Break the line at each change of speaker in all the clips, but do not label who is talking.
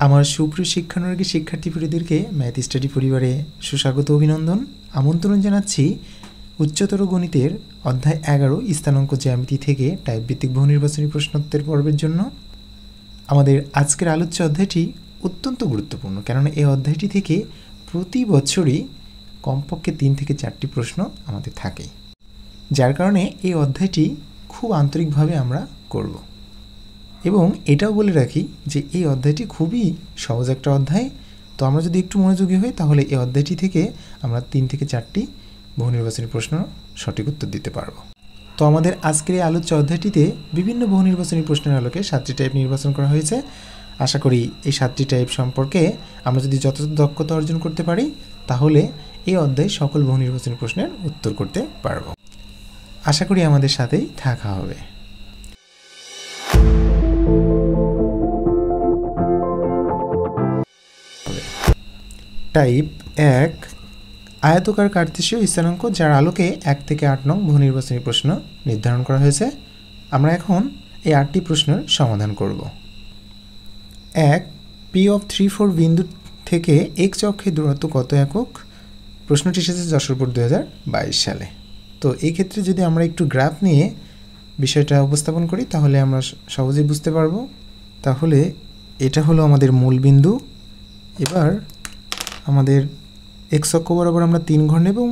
আমার সুপ্রিয় শিক্ষানুরাগী শিক্ষার্থীদেরকে ম্যাথ স্টাডি পরিবারে সুস্বাগত অভিনন্দন আমন্ত্রণ জানাচ্ছি উচ্চতর গণিতের অধ্যায় 11 স্থানাঙ্ক জ্যামিতি থেকে টাইপ ভিত্তিক বহুনির্বাচনী প্রশ্নোত্তর পর্বের জন্য। আমাদের আজকের আলোচ্য অধ্যায়টি অত্যন্ত গুরুত্বপূর্ণ, কেননা এই অধ্যায়টি থেকে প্রতি বছরই কমপক্ষে 3 থেকে 4টি প্রশ্ন আমাদের থাকে, যার কারণে এই অধ্যায়টি খুব আন্তরিকভাবে আমরা করব। এবং এটাও বলে রাখি যে এই অধ্যায়টি খুবই সহজ একটা অধ্যায়, তো আমরা যদি একটু মনোযোগী হই তাহলে এই অধ্যায়টি থেকে আমরা 3 থেকে 4টি বহুনির্বাচনী প্রশ্ন সঠিক উত্তর দিতে পারব। তো আমাদের আজকের এই আলোচ্য অধ্যায়টিতে বিভিন্ন বহুনির্বাচনী প্রশ্নের আলোকে 7টি টাইপ নির্বাচন করা হয়েছে। আশা করি এই 7টি টাইপ সম্পর্কে আমরা যদি যথাযথ দক্ষতা অর্জন করতে পারি তাহলে এই অধ্যায়ে সকল বহুনির্বাচনী প্রশ্নের উত্তর করতে পারব। আশা করি আমাদের সাথেই থাকা হবে। টাইপ 1 আয়তকার কার্তেশীয় স্থানাঙ্ক যার আলোকে 1 থেকে 8 নং বহুনির্বাচনী প্রশ্ন নির্ধারণ করা হয়েছে। আমরা এখন এই 8টি প্রশ্নের সমাধান করব। 1 P of 3, 4 বিন্দু থেকে x অক্ষের দূরত্ব কত একক? প্রশ্নটি এসেছে যশোরপুর 2022 সালে। তো এই ক্ষেত্রে যদি আমরা একটু গ্রাফ নিয়ে বিষয়টা উপস্থাপন করি তাহলে আমরা সহজেই বুঝতে পারবো। তাহলে এটা হলো আমাদের মূল বিন্দু। এবার আমাদের x অক্ষ বরাবর আমরা 3 ঘর নেব এবং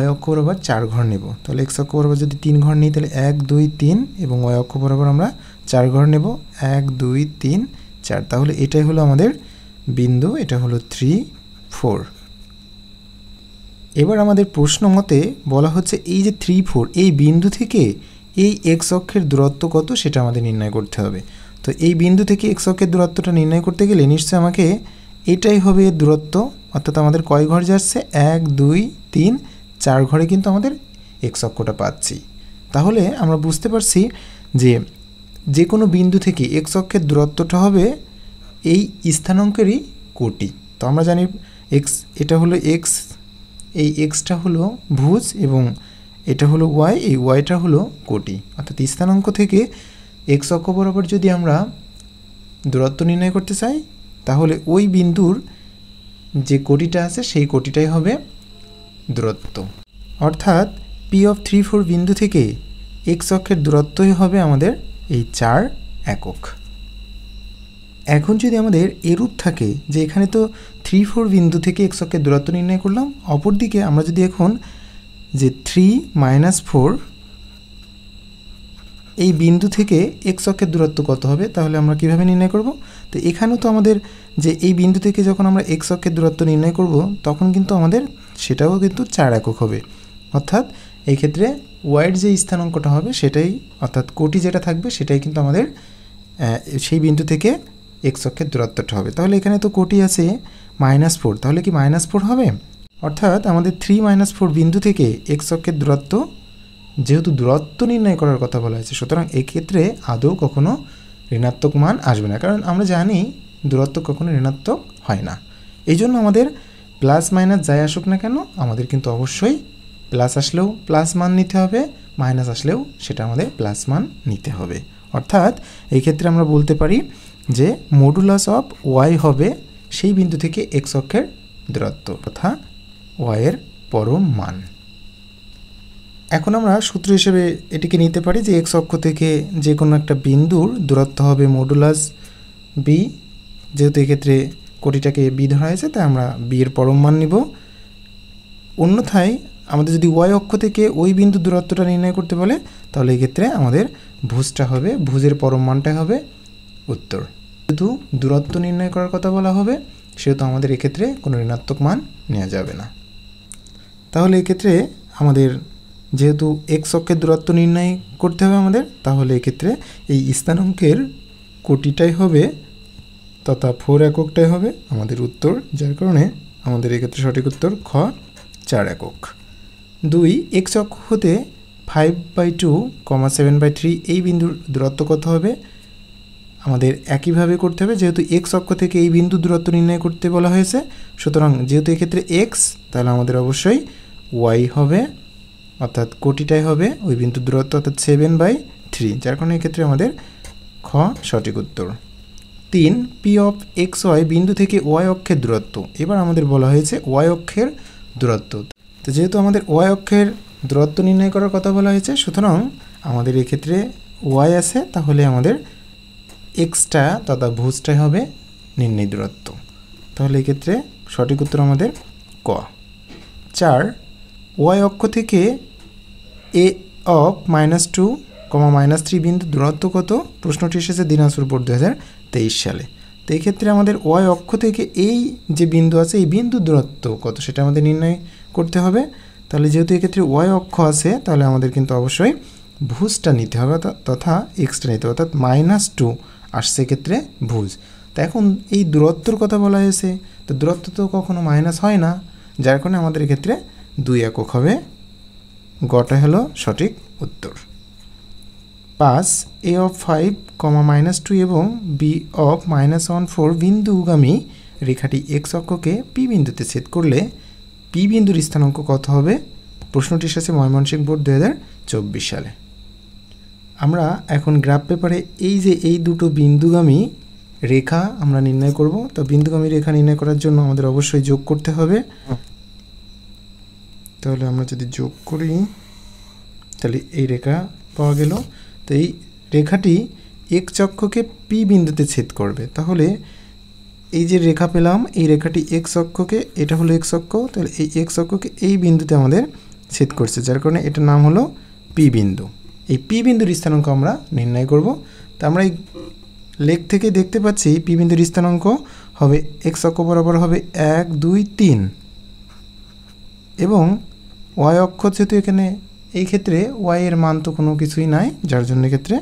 y অক্ষ বরাবর 4 ঘর নেব। তাহলে x অক্ষ বরাবর যদি 3 ঘর নিই তাহলে 1 2 3 এবং y অক্ষ বরাবর আমরা 4 ঘর নেব 1 2 3 4। তাহলে এটাই হলো আমাদের বিন্দু, এটা হলো 3 4। এবার আমাদের প্রশ্ন মতে বলা হচ্ছে এই যে 3 4 এই বিন্দু থেকে এই x অক্ষের দূরত্ব কত সেটা আমাদের নির্ণয় করতে হবে। তো এই বিন্দু থেকে x অক্ষের দূরত্বটা নির্ণয় করতে গেলে নিশ্চয়ই আমাকে এটাই হবে এর দূরত্ব, অর্থাৎ আমাদের কয় ঘর যাচ্ছে 1 2 3 4 ঘরে কিন্তু আমাদের x অক্ষটা পাচ্ছি। তাহলে আমরা বুঝতে পারছি যে যে কোনো বিন্দু থেকে x অক্ষের দূরত্বটা হবে এই স্থানাঙ্কেরই কোটি। তো আমরা জানি x, এটা হলো x, এই xটা হলো ভুজ এবং এটা হলো y, এই yটা হলো কোটি। অর্থাৎ স্থানাঙ্ক থেকে x অক্ষ বরাবর যদি আমরা দূরত্ব নির্ণয় করতে চাই তাহলে ওই বিন্দুর যে কোটিটা আছে সেই কোটিটাই হবে দূরত্ব। অর্থাৎ P of 3 4 বিন্দু থেকে x অক্ষের দূরত্বই হবে আমাদের এই 4 একক। এখন যদি আমাদের এরূপ থাকে যে এখানে তো 3 4 বিন্দু থেকে x অক্ষের দূরত্ব নির্ণয় করলাম, অপরদিকে আমরা যদি এখন যে 3 4 এই বিন্দু থেকে x অক্ষের দূরত্ব কত হবে তাহলে আমরা কিভাবে নির্ণয় করব? তো এখানেও তো আমাদের যে এই বিন্দু থেকে যখন আমরা x অক্ষের দূরত্ব নির্ণয় করব তখন কিন্তু আমাদের সেটাও কিন্তু 4 একক হবে। অর্থাৎ এই ক্ষেত্রে y এর যে স্থানাঙ্কটা হবে সেটাই, অর্থাৎ কোটি যেটা থাকবে সেটাই কিন্তু আমাদের সেই বিন্দু থেকে x অক্ষের দূরত্বটা হবে। তাহলে এখানে তো কোটি আছে -4, তাহলে কি -4 হবে? অর্থাৎ আমাদের 3 4 বিন্দু থেকে x অক্ষের দূরত্ব, যেহেতু দূরত্ব নির্ণয় করার কথা বলা হয়েছে সুতরাং এক্ষেত্রে আদৌ কখনো ঋণাত্মক মান আসবে না, কারণ আমরা জানি দূরত্ব কখনো ঋণাত্মক হয় না। এই জন্য আমাদের প্লাস মাইনাস যাই আসুক না কেন আমাদের কিন্তু অবশ্যই প্লাস আসলেও প্লাস মান নিতে হবে, মাইনাস আসলেও সেটা আমাদের প্লাস মান নিতে হবে। অর্থাৎ এই ক্ষেত্রে আমরা বলতে পারি যে মডুলাস অফ y হবে সেই বিন্দু থেকে x অক্ষের দূরত্ব তথা y এর পরম মান। এখন আমরা সূত্র হিসেবে এটিকে নিতে পারি যে x অক্ষ থেকে যে কোনো একটা বিন্দুর দূরত্ব হবে মডুলাস b, যেহেতু এক্ষেত্রে কোটিটাকে b ধরা হয়েছে তাই আমরা b এর পরম মান নিব। অন্যথায় আমাদের যদি y অক্ষ থেকে ওই বিন্দুর দূরত্বটা নির্ণয় করতে বলে তাহলে এক্ষেত্রে আমাদের ভুজটা হবে, ভুজের পরম মানটাই হবে উত্তর। যেহেতু দূরত্ব নির্ণয় করার কথা বলা হবে সেহেতু আমাদের এক্ষেত্রে কোনো ঋণাত্মক মান নেওয়া যাবে না। তাহলে এক্ষেত্রে আমাদের যেহেতু x অক্ষের দূরত্ব নির্ণয় করতে হবে আমাদের, তাহলে এক্ষেত্রে এই স্থানাঙ্কের কোটিটাই হবে তথা 4 এককটাই হবে আমাদের উত্তর, যার কারণে আমাদের এক্ষেত্রে সঠিক উত্তর খ 4 একক। 2 x অক্ষ হতে 5/2, 7/3 এই বিন্দুর দূরত্ব কত হবে? আমাদের একইভাবে করতে হবে, যেহেতু x অক্ষ থেকে এই বিন্দু দূরত্ব নির্ণয় করতে বলা হয়েছে সুতরাং যেহেতু এক্ষেত্রে x তাহলে আমাদের অবশ্যই y হবে, অর্থাৎ কোটিটাই হবে ওই বিন্দুর দূরত্ব অর্থাৎ 7/3, যার কারণে এক্ষেত্রে আমাদের খ সঠিক উত্তর। 3 পি অফ এক্স ওয়াই বিন্দু থেকে ওয়াই অক্ষের দূরত্ব। এবার আমাদের বলা হয়েছে ওয়াই অক্ষের দূরত্ব। তো যেহেতু আমাদের ওয়াই অক্ষের দূরত্ব নির্ণয় করার কথা বলা হয়েছে, সুতরাং আমাদের এক্ষেত্রে ওয়াই আছে, তাহলে আমাদের এক্সটা তথা ভুজটাই হবে নির্ণয় দূরত্ব। তাহলে এক্ষেত্রে সঠিক উত্তর আমাদের ক। 4 ওয়াই অক্ষ থেকে এ অফ -2, -3 বিন্দু দূরত্ব কত? প্রশ্নটি এসেছে দিনাজপুর বোর্ড 2023 সালে। তো এই ক্ষেত্রে আমাদের ওয়াই অক্ষ থেকে এই যে বিন্দু আছে এই বিন্দুর দূরত্ব কত সেটা আমাদের নির্ণয় করতে হবে। তাহলে যেহেতু এক্ষেত্রে ওয়াই অক্ষ আছে, তাহলে আমাদের কিন্তু অবশ্যই ভুজটা নিতে হবে তথা এক্সটা নিতে হবে, অর্থাৎ -2 আসছে এক্ষেত্রে ভুজ। তো এখন এই দূরত্বর কথা বলা হয়েছে, তো দূরত্ব তো কখনো মাইনাস হয় না, যার কারণে আমাদের এক্ষেত্রে 2 একক হবে। গটা হলো সঠিক উত্তর। 5 এ অফ 5, -2 এবং বি অফ -1, 4 বিন্দুগামী রেখাটি এক্স অক্ষকে পি বিন্দুতে ছেদ করলে পি বিন্দুর স্থানাঙ্ক কত হবে? প্রশ্নটি এসেছে ময়মনসিংহ বোর্ড 2024 সালে। আমরা এখন গ্রাফ পেপারে এই যে এই দুটো বিন্দুগামী রেখা আমরা নির্ণয় করব। তো বিন্দুগামী রেখা নির্ণয় করার জন্য আমাদের অবশ্যই যোগ করতে হবে। তাহলে আমরা যদি যোগ করি তাহলে এই রেখা পাওয়া গেল। তো এই রেখাটি এক্স অক্ষকে পি বিন্দুতে ছেদ করবে। তাহলে এই যে রেখা পেলাম, এই রেখাটি এক্স অক্ষকে, এটা হলো এক্স অক্ষ, তাহলে এই এক্স অক্ষকে এই বিন্দুতে আমাদের ছেদ করছে, যার কারণে এটার নাম হলো পি বিন্দু। এই পি বিন্দুর স্থানাঙ্ক আমরা নির্ণয় করব। তো আমরা এই লেখ থেকে দেখতে পাচ্ছি পি বিন্দুর স্থানাঙ্ক হবে এক্স অক্ষ বরাবর হবে 1, 2, 3 এবং ওয়াই অক্ষ যেহেতু এখানে এই ক্ষেত্রে ওয়াই এর মান তো কোনো কিছুই নাই, যার জন্য ক্ষেত্রে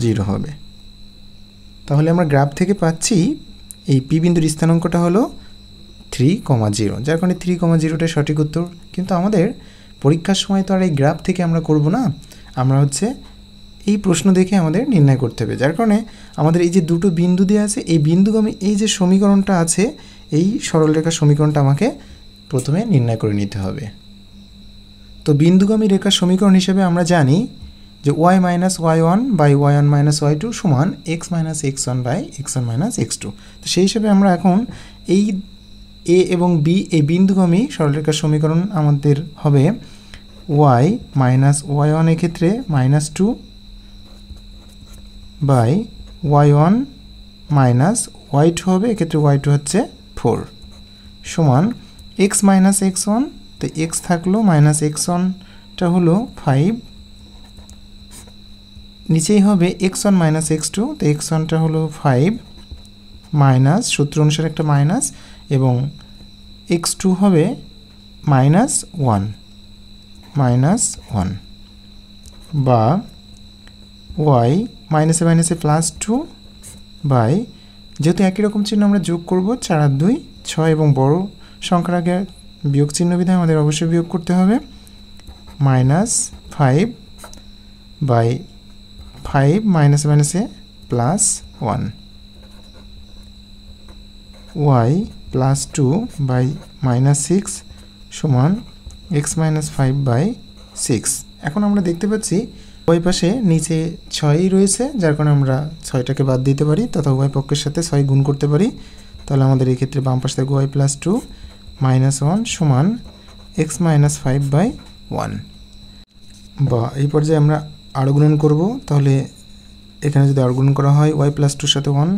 0 হবে। তাহলে আমরা গ্রাফ থেকে পাচ্ছি এই পি বিন্দুর স্থানাঙ্কটা হলো 3,0, যার কারণে 3,0টাই সঠিক উত্তর। কিন্তু আমাদের পরীক্ষার সময় তো আর এই গ্রাফ থেকে আমরা করব না, আমরা হচ্ছে এই প্রশ্ন দেখে আমাদের নির্ণয় করতে হবে, যার কারণে আমাদের এই যে দুটো বিন্দু দেওয়া আছে এই বিন্দুগামী এই যে সমীকরণটা আছে এই সরলরেখার সমীকরণটা আমাকে প্রথমে নির্ণয় করে নিতে হবে। তো বিন্দুগামী রেখার সমীকরণ হিসেবে আমরা জানি যে y - y1 by y1 - y2 সমান x - x1 by x1 - x2। তো সেই হিসেবে আমরা এখন এই a এবং b এই বিন্দুগামী সরলরেখার সমীকরণ আমাদের হবে y - y1 এক্ষেত্রে -2 বাই y1 - y2 হবে, এক্ষেত্রে y2 হচ্ছে 4 সমান x - x1, তো x থাকলো -x1টা হলো 5, নিচেই হবে x1 - x2, তো x1টা হলো 5 মাইনাস সূত্র অনুসারে একটা মাইনাস এবং x2 হবে -1 বা y মাইনাসে মাইনাসে +2 বাই, যেহেতু একই রকম চিহ্ন আমরা যোগ করব 4 আর 2 6 এবং বড় সংখ্যার আগে বিয়োগ চিহ্ন বিধায় আমাদের অবশ্যই বিয়োগ করতে হবে -5 বাই 5 মাইনাসে মাইনাসে +1 y +2 বাই -6 সমান x - 5 বাই 6। এখন আমরা দেখতে পাচ্ছি উভয় পাশে নিচে 6ই রয়েছে, যার কারণে আমরা 6টাকে বাদ দিতে পারি তথা উভয় পক্ষের সাথে 6 গুণ করতে পারি। তাহলে আমাদের এই ক্ষেত্রে বাম পাশে থাকে y +2 -1 সমান x - 5 বাই 1। বা এই পর্যায়ে আমরা আরও গুণন করব। তাহলে এখানে যদি আরও গুণন করা হয় y +2 সাথে 1,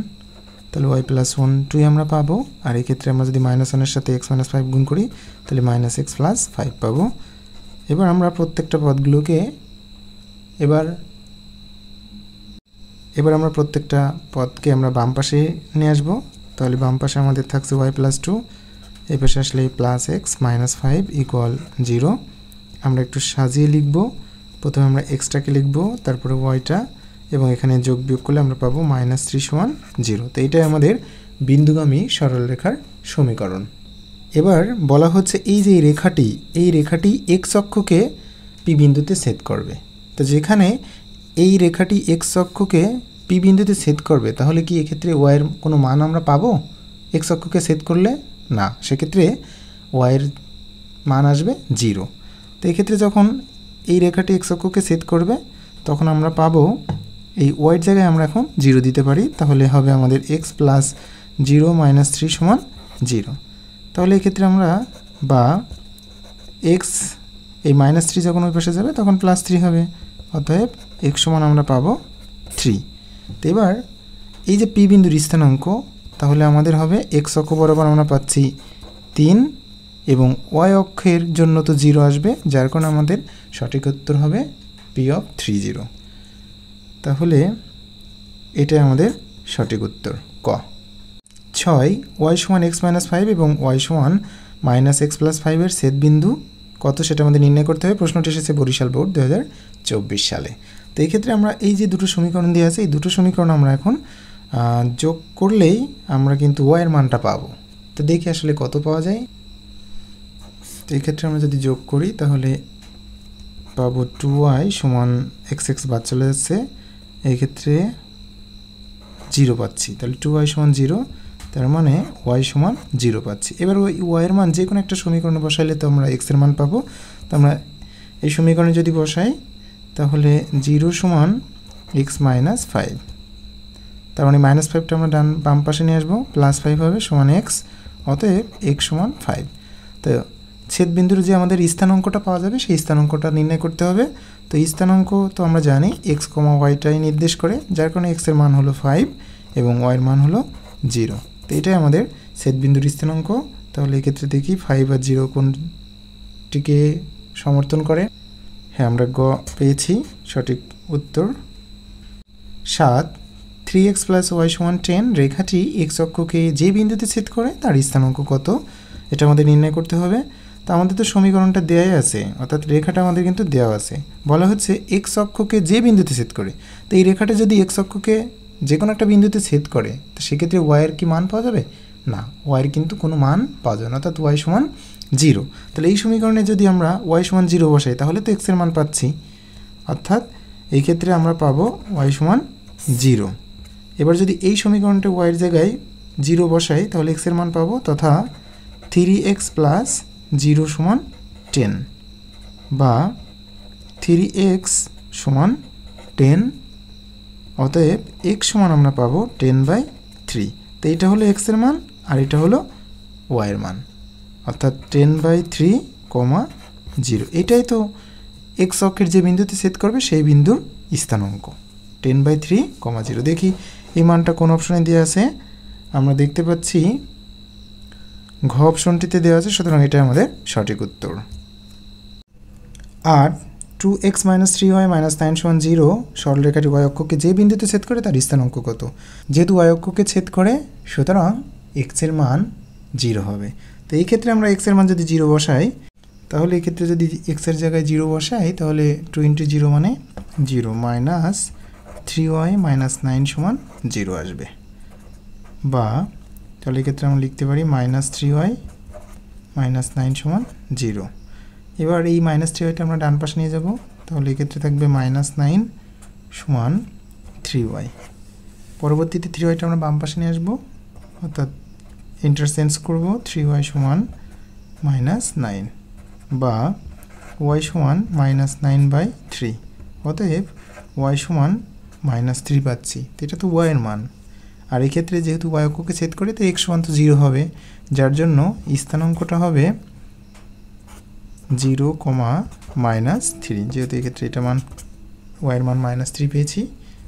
তাহলে y +1 2 আমরা পাবো। আর এই ক্ষেত্রে আমরা যদি -1 এর সাথে x - 5 গুণ করি তাহলে -x + 5 পাবো। এবার আমরা প্রত্যেকটা পদগুলোকে এবার আমরা প্রত্যেকটা পদকে আমরা বাম পাশে নিয়ে আসব। তাহলে বাম পাশে আমাদের থাকছে y +2, এই পাশে আসলে +x - 5 = 0। আমরা একটু সাজিয়ে লিখব। প্রথমে আমরা xটাকে লিখব, তারপরে yটা, এবং এখানে যোগ বিয়োগ করলে আমরা পাবো -3 = 0। তো এটাই আমাদের বিন্দুগামী সরলরেখার সমীকরণ। এবার বলা হচ্ছে এই যে এই রেখাটি x অক্ষকে পি বিন্দুতে ছেদ করবে। তো যেখানে এই রেখাটি x অক্ষকে পি বিন্দুতে ছেদ করবে, তাহলে কি এক্ষেত্রে y এর কোনো মান আমরা পাবো x অক্ষকে ছেদ করলে? না, সেক্ষেত্রে y এর মান আসবে 0। তো এক্ষেত্রে যখন এই রেখাটি x অক্ষকে ছেদ করবে তখন আমরা পাবো এই ওয়াইয়ের জায়গায় আমরা এখন 0 দিতে পারি, তাহলে হবে আমাদের x প্লাস 0 মাইনাস 3 সমান 0। তাহলে এক্ষেত্রে আমরা বা x এই মাইনাস 3 যখন ওই পাশে যাবে তখন প্লাস 3 হবে, অতএব x সমান আমরা পাবো 3। তো এবার এই যে পি বিন্দুর স্থানাঙ্ক, তাহলে আমাদের হবে x অক্ষ বরাবর আমরা পাচ্ছি 3 এবং y অক্ষের জন্য তো 0 আসবে, যার কারণে আমাদের সঠিক উত্তর হবে পি অফ 30। তাহলে এটাই আমাদের সঠিক উত্তর ক। 6 y সমান x মাইনাস 5 এবং y সমান মাইনাস x প্লাস 5 এর ছেদ বিন্দু কত সেটা আমাদের নির্ণয় করতে হবে। প্রশ্নটি এসেছে বরিশাল বোর্ড 2024 সালে। তো এই ক্ষেত্রে আমরা এই যে দুটো সমীকরণ দেওয়া আছে, এই দুটো সমীকরণ আমরা এখন যোগ করলেই আমরা কিন্তু y এর মানটা পাবো। তো দেখি আসলে কত পাওয়া যায়। তো এই ক্ষেত্রে আমরা যদি যোগ করি তাহলে পাবো 2y সমান x বাদ চলে যাচ্ছে, এই ক্ষেত্রে 0 পাচ্ছি, তাহলে 2y সমান 0, তার মানে y সমান 0 পাচ্ছি। এবার ওই y এর মান যে কোনো একটা সমীকরণে বসাইলে তো আমরা x এর মান পাবো। তো আমরা এই সমীকরণে যদি বসাই তাহলে 0 সমান x মাইনাস 5, তার মানে মাইনাস 5টা আমরা বাম পাশে নিয়ে আসবো, প্লাস 5 হবে সমান x, অতএব x সমান 5। তো ছেদবিন্দুর যে আমাদের স্থানাঙ্কটা পাওয়া যাবে সেই স্থানাঙ্কটা নির্ণয় করতে হবে। তো স্থানাঙ্ক তো আমরা জানি x, y-টাই নির্দেশ করে, যার কারণে x এর মান হলো 5 এবং y এর মান হলো 0। তো এটাই আমাদের ছেদবিন্দুর স্থানাঙ্ক। তাহলে এক্ষেত্রে দেখি 5 আর 0 কোনটিকে সমর্থন করে। হ্যাঁ, আমরা গ পেয়েছি সঠিক উত্তর। 7 3x প্লাস y সমান 10 রেখাটি x অক্ষকে যে বিন্দুতে ছেদ করে তার স্থানাঙ্ক কত, এটা আমাদের নির্ণয় করতে হবে। তো আমাদের তো সমীকরণটা দেওয়াই আছে, অর্থাৎ রেখাটা আমাদের কিন্তু দেওয়া আছে, বলা হচ্ছে x অক্ষকে যে বিন্দুতে ছেদ করে। তো এই রেখাটা যদি x অক্ষকে যে কোনো একটা বিন্দুতে ছেদ করে, তো সেক্ষেত্রে y এর কি মান পাওয়া যাবে? না, y এর কিন্তু কোনো মান পাওয়া যাবে না, অর্থাৎ y সমান 0। তাহলে এই সমীকরণে যদি আমরা y সমান 0 বসাই তাহলে তো x এর মান পাচ্ছি, অর্থাৎ এই ক্ষেত্রে আমরা পাবো y সমান 0। এবার যদি এই সমীকরণটা y এর জায়গায় 0 বসাই তাহলে x এর মান পাবো, তথা 3x প্লাস 0 সমান 10 বা 3x সমান 10, অতএব x সমান আমরা পাবো 10/3। তো এটা হলো x এর মান আর এটা হলো y এর মান, অর্থাৎ 10/3, 0। এটাই তো x অক্ষের যে বিন্দুতে ছেদ করবে সেই বিন্দুর স্থানাঙ্ক 10/3, 0। দেখি এই মানটা কোন অপশনে দেওয়া আছে। আমরা দেখতে পাচ্ছি ঘ অপশনটিতে দেওয়া আছে, সুতরাং এটা আমাদের সঠিক উত্তর। আর 2x মাইনাস 3y মাইনাস 9 সমান 0 সরলরেখাটি y অক্ষকে যে বিন্দুতে ছেদ করে তার স্থানাঙ্ক কত। যেহেতু y অক্ষকে ছেদ করে সুতরাং x এর মান 0 হবে। তো এই ক্ষেত্রে আমরা x এর মান যদি 0 বসাই, তাহলে এই ক্ষেত্রে যদি x এর জায়গায় 0 বসাই তাহলে 2 × 0 মানে 0 মাইনাস 3y মাইনাস 9 সমান 0 আসবে, বা তাহলে এক্ষেত্রে আমরা লিখতে পারি মাইনাস 3y মাইনাস 9 সমান 0। এবার এই মাইনাস 3yটা আমরা ডান পাশে নিয়ে যাব, তাহলে এক্ষেত্রে থাকবে মাইনাস 9 সমান 3y। পরবর্তীতে 3yটা আমরা বাম পাশে নিয়ে আসবো, অর্থাৎ ইন্টারচেঞ্জ করব, 3y সমান মাইনাস 9 বা y সমান মাইনাস 9/3, অতএব y সমান মাইনাস 3 পাচ্ছি। তো এটা তো y এর মান, আর এক্ষেত্রে যেহেতু y অক্ষকে ছেদ করে তো x সমান তো 0 হবে, যার জন্য স্থানাঙ্কটা হবে 0, -3। যেহেতু এক্ষেত্রে এটা মান y এর মান -3 পেয়েছি,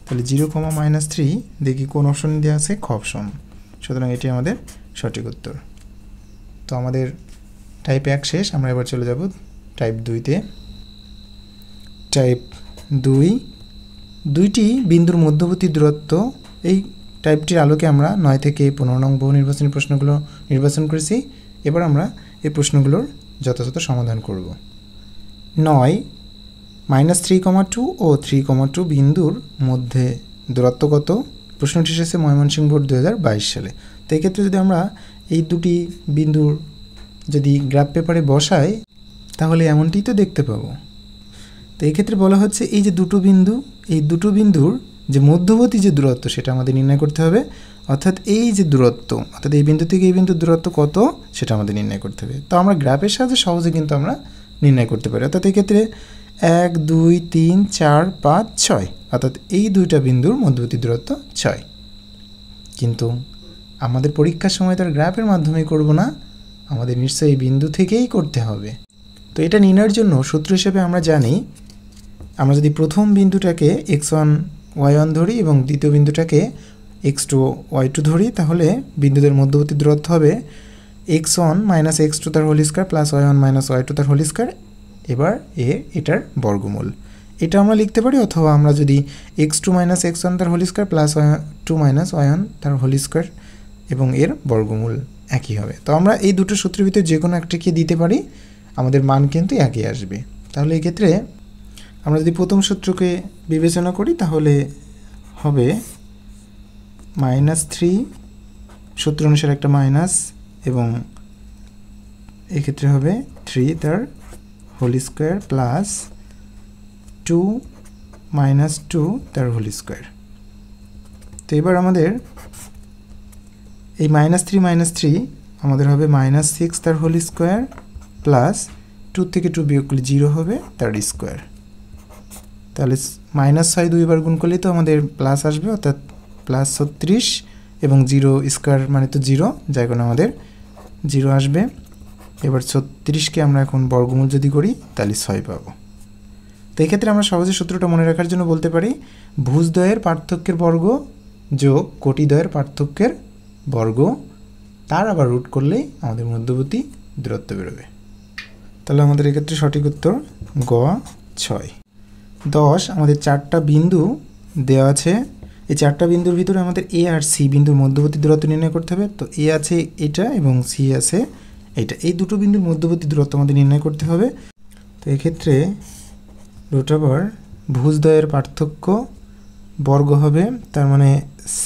তাহলে 0, -3 দেখি কোন অপশন দেওয়া আছে, খ অপশন। সুতরাং এটি আমাদের সঠিক উত্তর। তো আমাদের টাইপ 1 শেষ, আমরা এবার চলে যাব টাইপ 2-তে। টাইপ 2, দুইটি বিন্দুর মধ্যবর্তী দূরত্ব। এই টাইপটির আলোকে আমরা 9 থেকে 15 নং বহু নির্বাচনী প্রশ্নগুলো নির্বাচন করেছি। এবার আমরা এই প্রশ্নগুলোর যথাযথ সমাধান করব। 9 -3,2 ও 3,2 বিন্দুর মধ্যে দূরত্ব কত? প্রশ্নটি এসেছে ময়মনসিংহ বোর্ড 2022 সালে। তো এক্ষেত্রে যদি আমরা এই দুটি বিন্দুর যদি গ্রাফ পেপারে বসাই তাহলে এমনটি তো দেখতে পাবো। তো এক্ষেত্রে বলা হচ্ছে এই যে দুটো বিন্দু, এই দুটো বিন্দুর যে মধ্যবর্তী যে দূরত্ব সেটা আমাদের নির্ণয় করতে হবে, অর্থাৎ এই যে দূরত্ব, অর্থাৎ এই বিন্দু থেকে এই বিন্দুর দূরত্ব কত সেটা আমাদের নির্ণয় করতে হবে। তো আমরা গ্রাফের সাহায্যে সহজে কিন্তু আমরা নির্ণয় করতে পারি। অর্থাৎ এক্ষেত্রে 1 2 3 4 5 6, অর্থাৎ এই দুইটা বিন্দুর মধ্যবর্তী দূরত্ব 6। কিন্তু আমাদের পরীক্ষার সময় তার গ্রাফের মাধ্যমে করব না, আমাদের নিশ্চয়ই এই বিন্দু থেকেই করতে হবে। তো এটা নির্ণয়ের জন্য সূত্র হিসেবে আমরা জানি, আমরা যদি প্রথম বিন্দুটাকে x1 y1 ধরি এবং দ্বিতীয় বিন্দুটাকে x2 y2 ধরি, তাহলে বিন্দুদের মধ্যবর্তী দূরত্ব হবে x1 মাইনাস x2 তার whole square plus y1 minus y2 তার হোল স্কয়ার। এবার এটার বর্গমূল এটা আমরা লিখতে পারি, অথবা আমরা যদি x2 মাইনাস x1 তার whole square plus y2 minus y1 তার হোল স্কয়ার এবং এর বর্গমূল একই হবে। তো আমরা এই দুটো সূত্রের ভিতরে যে কোনো একটাকে দিতে পারি, আমাদের মান কিন্তু একই আসবে। তাহলে এই ক্ষেত্রে আমরা যদি প্রথম সূত্রকে বিবেচনা করি তাহলে হবে -3, সূত্র অনুসারে একটা মাইনাস, এবং এক্ষেত্রে হবে 3 তার হোল স্কয়ার প্লাস 2 মাইনাস 2 তার হোল স্কয়ার। তো এবার আমাদের এই -3 আমাদের হবে -6 তার হোল স্কয়ার প্লাস 2 থেকে 2 বিয়োগ করলে 0 হবে তার স্কয়ার। তাহলে -6 দুইবার গুণ করলে তো আমাদের প্লাস আসবে, অর্থাৎ +36, এবং 0 স্কয়ার মানে তো 0, যার কারণে আমাদের 0 আসবে। এবার 36কে আমরা এখন বর্গমূল যদি করি তাহলে 6 পাবো। তো এই ক্ষেত্রে আমরা সহজে সূত্রটা মনে রাখার জন্য বলতে পারি ভুজদ্বয়ের পার্থক্যের বর্গ যোগ কোটিদ্বয়ের পার্থক্যের বর্গ, তার আবার রুট করলেই আমাদের মধ্যবর্তী দূরত্ব বেরোবে। তাহলে আমাদের এক্ষেত্রে সঠিক উত্তর গ 6। 10 আমাদের 4টা বিন্দু দেওয়া আছে, এই 4টা বিন্দুর ভিতরে আমাদের এ আর সি বিন্দুর মধ্যবর্তী দূরত্ব নির্ণয় করতে হবে। তো এ আছে এটা এবং সি আছে এটা, এই দুটো বিন্দুর মধ্যবর্তী দূরত্ব আমাদের নির্ণয় করতে হবে। তো এক্ষেত্রে রুট ভুজদ্বয়ের পার্থক্য বর্গ হবে, তার মানে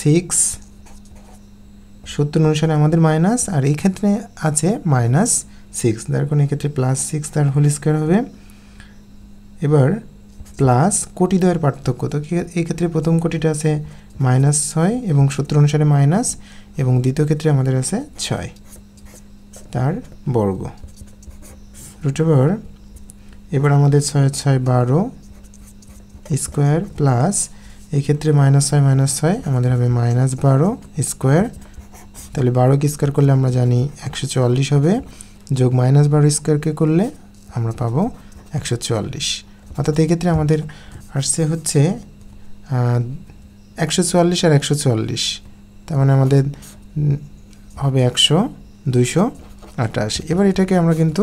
6, সূত্র অনুসারে আমাদের মাইনাস, আর এই ক্ষেত্রে আছে -6, যার কারণে এক্ষেত্রে +6 তার হোল স্কয়ার হবে। এবার প্লাস কোটিদ্বয়ের পার্থক্য, তো এই ক্ষেত্রে প্রথম কোটিটা আছে -6 এবং সূত্র অনুসারে মাইনাস, এবং দ্বিতীয় ক্ষেত্রে আমাদের আছে 6 তার বর্গ রুট ওভার। এবার আমাদের 6 6 12 স্কোয়ার প্লাস এই ক্ষেত্রে -6 আমাদের হবে -12 স্কোয়ার। তাহলে 12কে স্কোয়ার করলে আমরা জানি 144 হবে, যোগ -12 স্কোয়ারকে করলে আমরা পাবো 144, অর্থাৎ এই ক্ষেত্রে আমাদের আসছে হচ্ছে 144 আর 144, তার মানে আমাদের হবে 100 288। এবার এটাকে আমরা কিন্তু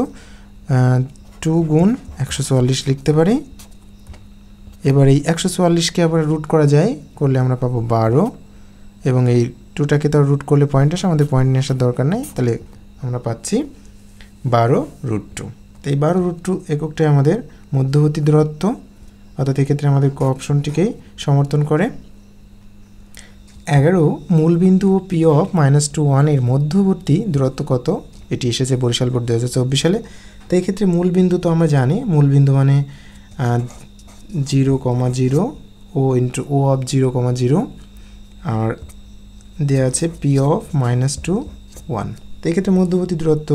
2 গুণ 144 লিখতে পারি। এবার এই 144কে আবার রুট করা যায়, করলে আমরা পাবো 12, এবং এই 2টাকে তো রুট করলে পয়েন্ট আসে, আমাদের পয়েন্ট নিয়ে আসার দরকার নেই, তাহলে আমরা পাচ্ছি 12√2। তো এই 12√2 এককটাই আমাদের মধ্যবর্তী দূরত্ব, অর্থাৎ এক্ষেত্রে আমাদের ক অপশনটিকেই সমর্থন করে। 11 মূলবিন্দু ও পি অফ -2 1 এর মধ্যবর্তী দূরত্ব কত? এটি এসেছে বরিশাল বোর্ড 2024 সালে। তো এই ক্ষেত্রে মূলবিন্দু তো আমরা জানি, মূলবিন্দু মানে 0, 0 ও ইন্টু ও অফ 0, 0, আর দেওয়া আছে পি অফ -2 1। তো এই ক্ষেত্রে মধ্যবর্তী দূরত্ব,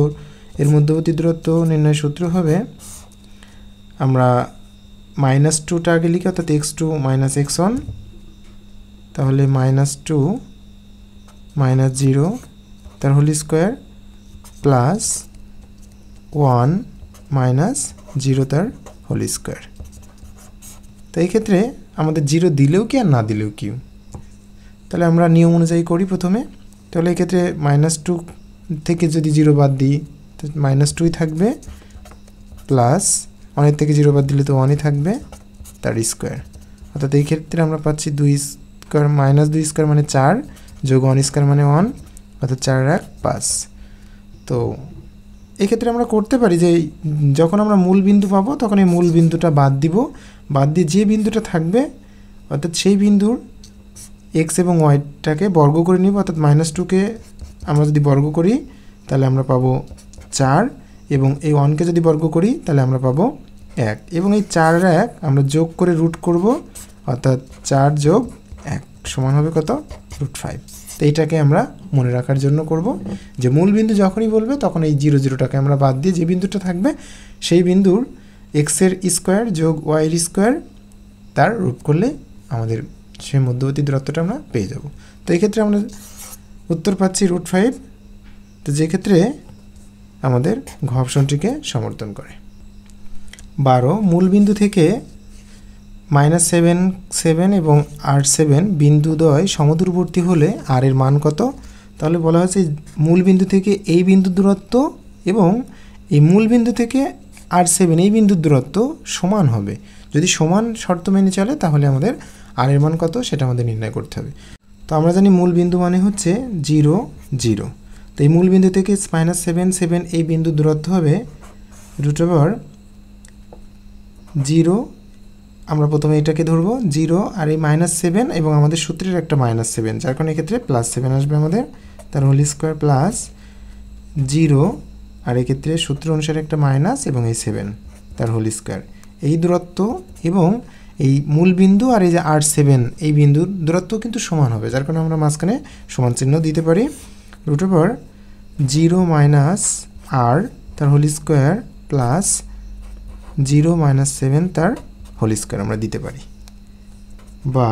এর মধ্যবর্তী দূরত্ব নির্ণয় সূত্র হবে, আমরা -2টা আগে লিখি, অর্থাৎ x2 - x1, তাহলে -2 -0 তার হোল স্কোয়ার প্লাস 1 -0 তার হোল স্কোয়ার। তো এই ক্ষেত্রে আমাদের 0 দিলেও কি আর না দিলেও কি, তাহলে আমরা নিয়ম অনুযায়ী করি প্রথমে। তাহলে এই ক্ষেত্রে -2 থেকে যদি 0 বাদ দিই তো -2ই থাকবে, প্লাস 1 থেকে 0 বাদ দিলে তো 1ই থাকবে তার স্কোয়ার, অর্থাৎ এই ক্ষেত্রে আমরা পাচ্ছি 2 স্কোয়ার -2 স্কোয়ার মানে 4, যোগ 1 স্কোয়ার মানে 1, অর্থাৎ 4 আর 5। তো এক্ষেত্রে আমরা করতে পারি যে যখন আমরা মূল বিন্দু পাবো তখন এই মূল বিন্দুটা বাদ দিব, বাদ দিয়ে যে বিন্দুটা থাকবে অর্থাৎ সেই বিন্দুর এক্স এবং ওয়াইটাকে বর্গ করে নিব, অর্থাৎ -2কে আমরা যদি বর্গ করি তাহলে আমরা পাবো 4, এবং এই 1কে যদি বর্গ করি তাহলে আমরা পাবো 1, এবং এই 4 আর 1 আমরা যোগ করে রুট করব, অর্থাৎ 4 যোগ 1 সমান হবে কত? √5। তো এইটাকে আমরা মনে রাখার জন্য করব যে মূল বিন্দু যখনই বলবে তখন এই 0 0টাকে আমরা বাদ দিয়ে যে বিন্দুটা থাকবে সেই বিন্দুর এক্সের স্কোয়ার যোগ ওয়াইয়ের স্কোয়ার তার রুট করলে আমাদের সেই মধ্যবর্তী দূরত্বটা আমরা পেয়ে যাব। তো এই ক্ষেত্রে আমরা উত্তর পাচ্ছি √5, তো যে ক্ষেত্রে আমাদের ঘ অপশনটিকে সমর্থন করে। 12 মূলবিন্দু থেকে -7 এবং R7 বিন্দুদ্বয় সমদূরবর্তী হলে আর এর মান কত? তাহলে বলা হয়েছে মূলবিন্দু থেকে এই বিন্দুর দূরত্ব এবং এই মূলবিন্দু থেকে R7 এই বিন্দুর দূরত্ব সমান হবে। যদি সমান শর্ত মেনে চলে তাহলে আমাদের আর এর মান কত সেটা আমাদের নির্ণয় করতে হবে। তো আমরা জানি মূলবিন্দু মানে হচ্ছে 0 0। তো এই মূলবিন্দু থেকে -7 এই বিন্দুর দূরত্ব হবে √0। আমরা প্রথমে এটাকে ধরবো 0 আর এই -7 এবং আমাদের সূত্রের একটা -7, যার কারণে এক্ষেত্রে +7 আসবে আমাদের, তার হোল স্কোয়ার প্লাস 0 আর এক্ষেত্রে সূত্র অনুসারে একটা মাইনাস এবং এই 7 তার হোল স্কোয়ার। এই দূরত্ব এবং এই মূলবিন্দু আর এই যে R7 এই বিন্দুর দূরত্ব কিন্তু সমান হবে, যার কারণে আমরা মাঝখানে সমান চিহ্ন দিতে পারি। √0 - R তার হোল স্কোয়ার প্লাস 0 - 7 তার হোল স্কোয়ার আমরা দিতে পারি। বা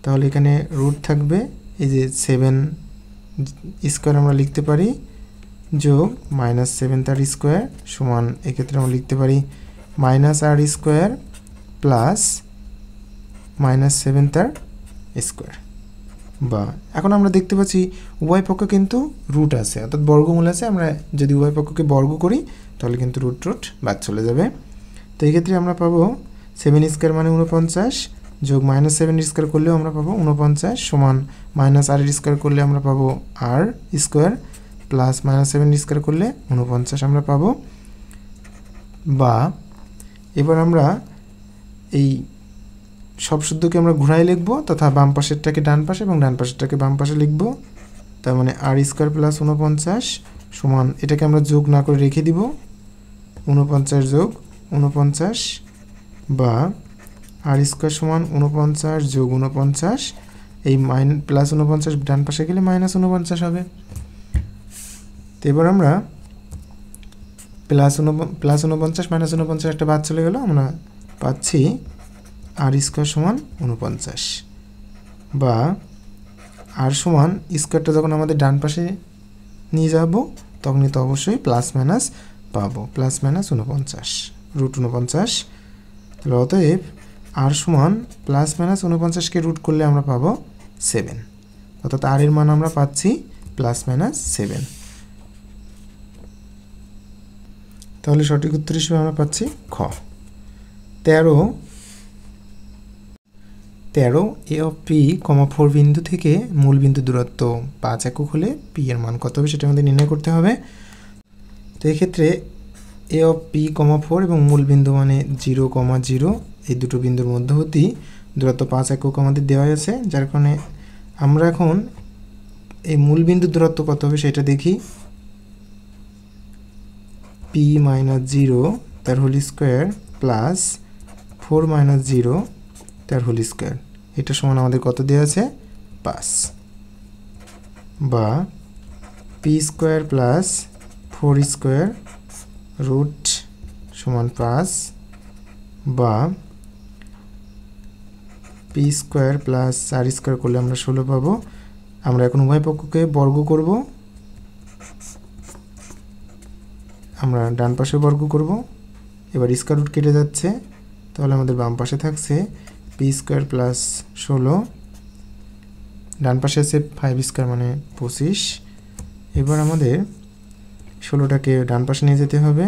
তাহলে এখানে রুট থাকবে এই যে 7 স্কোয়ার আমরা লিখতে পারি যোগ -7 তার স্কোয়ার সমান এক্ষেত্রে আমরা লিখতে পারি -R স্কোয়ার প্লাস -7 তার স্কোয়ার। বা এখন আমরা দেখতে পাচ্ছি উভয় পক্ষ কিন্তু রুট আছে, অর্থাৎ বর্গমূল আছে। আমরা যদি উভয় পক্ষকে বর্গ করি তাহলে কিন্তু রুট বাদ চলে যাবে। তো এই ক্ষেত্রে আমরা পাবো 7 স্কোয়ার মানে 49 যোগ -7 স্কোয়ার করলেও আমরা পাবো 49 সমান -R স্কোয়ার করলে আমরা পাবো R স্কোয়ার প্লাস -7 স্কোয়ার করলে 49 আমরা পাবো। বা এবার আমরা এই সব শুদ্ধকে আমরা ঘুরাই লিখব, তথা বাম পাশেরটাকে ডান পাশে এবং ডান পাশেরটাকে বাম পাশে লিখব। তার মানে R স্কোয়ার প্লাস 49 সমান, এটাকে আমরা যোগ না করে রেখে দিব 49 যোগ 49, বা R স্কোয়ার সমান 49 যোগ 49, এই +49 ডান পাশে গেলে -49 হবে। তো এবার আমরা +49 -49 একটা বাদ চলে গেল, আমরা পাচ্ছি R স্কোয়ার সমান 49। বা R সমান স্কোয়ারটা যখন আমাদের ডান পাশে নিয়ে যাব তখনই তো অবশ্যই প্লাস মাইনাস পাবো, +49 √49। তাহলে অতএব R সমান +49কে রুট করলে আমরা পাবো 7, অর্থাৎ R এর মান আমরা পাচ্ছি +7। তাহলে সঠিক উত্তর হিসেবে আমরা পাচ্ছি খ। 13 A of P, 4 বিন্দু থেকে মূল বিন্দু দূরত্ব 5 একক হলে P এর মান কত হবে সেটা আমাদের নির্ণয় করতে হবে। তো এক্ষেত্রে A of P, 4 এবং মূল বিন্দু মানে 0, 0 এই দুটো বিন্দুর মধ্যবর্তী দূরত্ব 5 একক আমাদের দেওয়া আছে, যার কারণে আমরা এখন এই মূল বিন্দুর দূরত্ব কত হবে সেটা দেখি। P - 0 তার হোল স্কোয়ার প্লাস 4 - 0 তার হোল স্কোয়ার, এটা সমান আমাদের কত দেওয়া আছে 5। বা P square plus 4 square root সমান 5, বা P square plus R square করলে আমরা 16 পাবো। আমরা এখন উভয় পক্ষকে বর্গ করব, আমরা ডান পাশে বর্গ করব। এবার স্কোয়ার রুট কেটে যাচ্ছে, তাহলে আমাদের বাম পাশে থাকছে P স্কোয়ার প্লাস 16, ডান পাশে আছে 5 স্কোয়ার মানে 25। এবার আমাদের 16টাকে ডান পাশে নিয়ে যেতে হবে,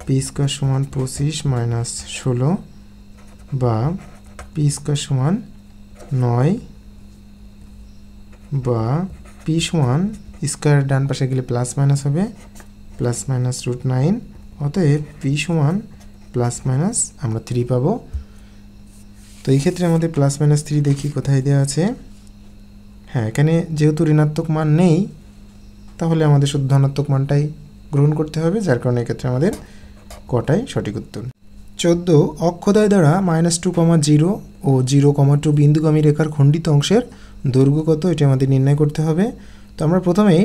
P স্কোয়ার সমান 25 মাইনাস 16, বা P স্কোয়ার সমান 9, বা P সমান স্কোয়ার ডান পাশে গেলে প্লাস মাইনাস হবে +-√9, অতএব P সমান +- আমরা 3 পাবো। তো এই ক্ষেত্রে আমাদের +-3 দেখি কোথায় দেওয়া আছে। হ্যাঁ, এখানে যেহেতু ঋণাত্মক মান নেই তাহলে আমাদের শুধু ধনাত্মক মানটাই গ্রহণ করতে হবে, যার কারণে এক্ষেত্রে আমাদের কটাই সঠিক উত্তর। 14 অক্ষদ্বয় দ্বারা -2, 0 ও 0, 2 বিন্দুগামী রেখার খণ্ডিত অংশের দৈর্ঘ্য কত এটি আমাদের নির্ণয় করতে হবে। তো আমরা প্রথমেই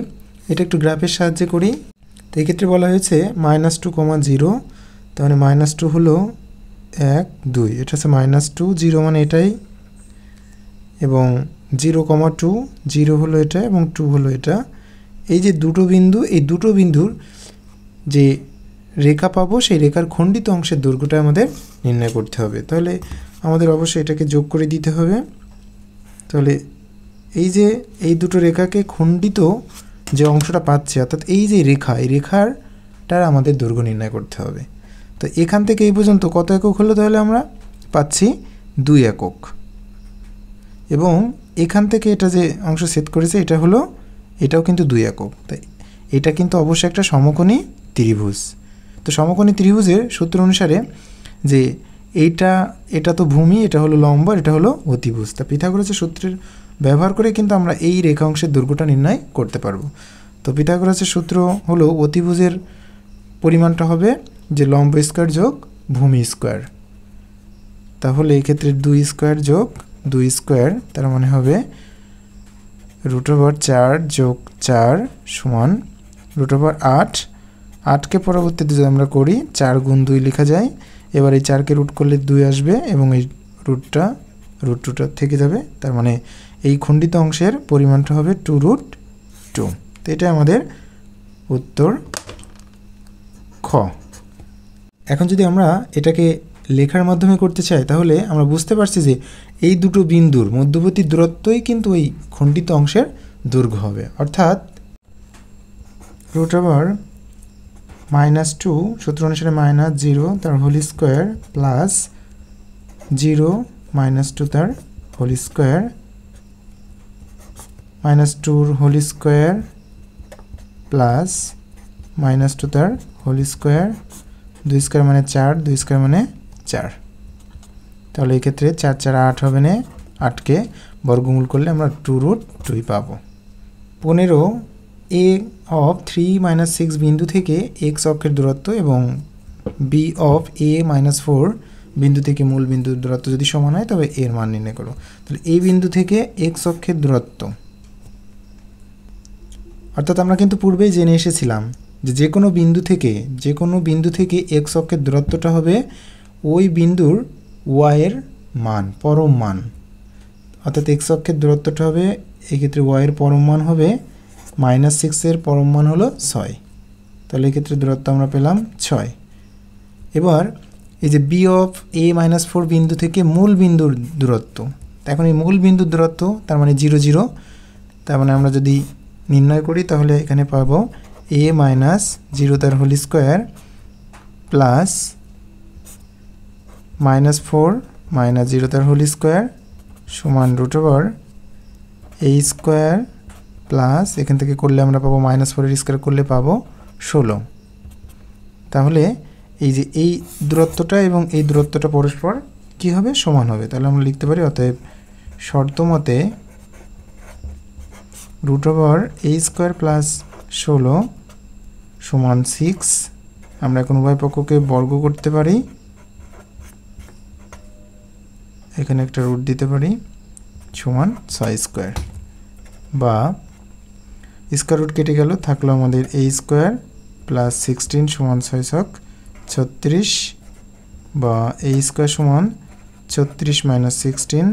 এটা একটু গ্রাফের সাহায্যে করি। তো এক্ষেত্রে বলা হয়েছে -2, 0 তাহলে -2 হলো 1 2, এটা হচ্ছে -2, 0 মানে এটাই, এবং 0,2, 0 হলো এটা এবং 2 হলো এটা। এই যে দুটো বিন্দু, এই দুটো বিন্দুর যে রেখা পাবো সেই রেখার খণ্ডিত অংশের দৈর্ঘ্যটা আমাদের নির্ণয় করতে হবে। তাহলে আমাদের অবশ্যই এটাকে যোগ করে দিতে হবে। তাহলে এই যে এই দুটো রেখাকে খণ্ডিত যে অংশটা পাচ্ছে, অর্থাৎ এই যে রেখা, এই রেখাটার আমাদের দৈর্ঘ্য নির্ণয় করতে হবে। তো এখান থেকে এই পর্যন্ত কত একক হলো? তাহলে আমরা পাচ্ছি 2 একক, এবং এখান থেকে এটা যে অংশ ছেদ করেছে এটা হলো, এটাও কিন্তু 2 একক। তাই এটা কিন্তু অবশ্যই একটা সমকোণী ত্রিভুজ। তো সমকোণী ত্রিভুজের সূত্র অনুসারে যে এটা তো ভূমি, এটা হলো লম্ব, এটা হলো অতিভুজ। তা পিথাগোরাসের সূত্রের ব্যবহার করে কিন্তু আমরা এই রেখা অংশের দৈর্ঘ্যটা নির্ণয় করতে পারবো। তো পিথাগোরাসের সূত্র হলো অতিভুজের পরিমাণটা হবে যে লম্ব স্কোয়ার যোগ ভূমি স্কোয়ার। তাহলে এই ক্ষেত্রে 2 স্কোয়ার যোগ 2 স্কোয়ার, তার মানে হবে √4 যোগ 4 সমান √8। 8কে পরবর্তীতে যদি আমরা করি 4 গুণ 2 লেখা যায়। এবার এই 4কে রুট করলে 2 আসবে এবং এই √2টা থেকে যাবে, তার মানে এই খণ্ডিত অংশের পরিমাণটা হবে 2√2। তো এটা আমাদের উত্তর খ। এখন যদি আমরা এটাকে লেখার মাধ্যমে করতে চাই তাহলে আমরা বুঝতে পারছি যে এই দুটো বিন্দুর মধ্যবর্তী দূরত্বই কিন্তু ওই খণ্ডিত অংশের দৈর্ঘ্য হবে, অর্থাৎ √2 সূত্র অনুসারে -0 তার হোল স্কোয়ার প্লাস 0 -2 তার whole square, -2 whole square plus -2 তার হোল স্কোয়ার, 2 স্কোয়ার মানে 4, 2 স্কোয়ার মানে 4। তাহলে এই ক্ষেত্রে 4 4 8 হবে না, 8কে বর্গমূল করলে আমরা 2√2 পাবো। 15 a of 3 - 6 বিন্দু থেকে x অক্ষের দূরত্ব এবং b of a - 4 বিন্দু থেকে মূল বিন্দুর দূরত্ব যদি সমান হয় তবে এর মান নির্ণয় করো। তাহলে এই বিন্দু থেকে x অক্ষের দূরত্ব, অর্থাৎ আমরা কিন্তু পূর্বেই জেনে এসেছিলাম যে কোনো বিন্দু থেকে x অক্ষের দূরত্বটা হবে ওই বিন্দুর y এর মান, পরম মান। অর্থাৎ x অক্ষের দূরত্বটা হবে এক্ষেত্রে y এর পরম মান হবে -6 এর পরম মান হলো 6। তাহলে এক্ষেত্রে দূরত্ব আমরা পেলাম 6। এবার এই যে b of a - 4 বিন্দু থেকে মূল বিন্দুর দূরত্ব, এখন এই মূল বিন্দুর দূরত্ব তার মানে 0 0, তার মানে আমরা যদি নির্ণয় করি তাহলে এখানে পাবো a - 0 তার হোল স্কোয়ার প্লাস -4 - 0 তার হোল স্কোয়ার সমান √a স্কোয়ার প্লাস, এখান থেকে করলে আমরা পাবো -4 এর স্কোয়ার করলে পাবো 16। তাহলে এই যে এই দূরত্বটা এবং এই দূরত্বটা পরস্পর কি হবে? সমান হবে। তাহলে আমরা লিখতে পারি অতএব শর্ত মতে √a স্কোয়ার প্লাস 16 সমান 6। আমরা এখন উভয় পক্ষকে বর্গ করতে পারি, এখানে একটা রুট দিতে পারি, সমান 6 স্কোয়ার, বা স্কোয়ার রুট কেটে গেল, থাকলো আমাদের a স্কোয়ার প্লাস 16 সমান 6 ছক 36, বা a স্কোয়ার সমান 36 - 16,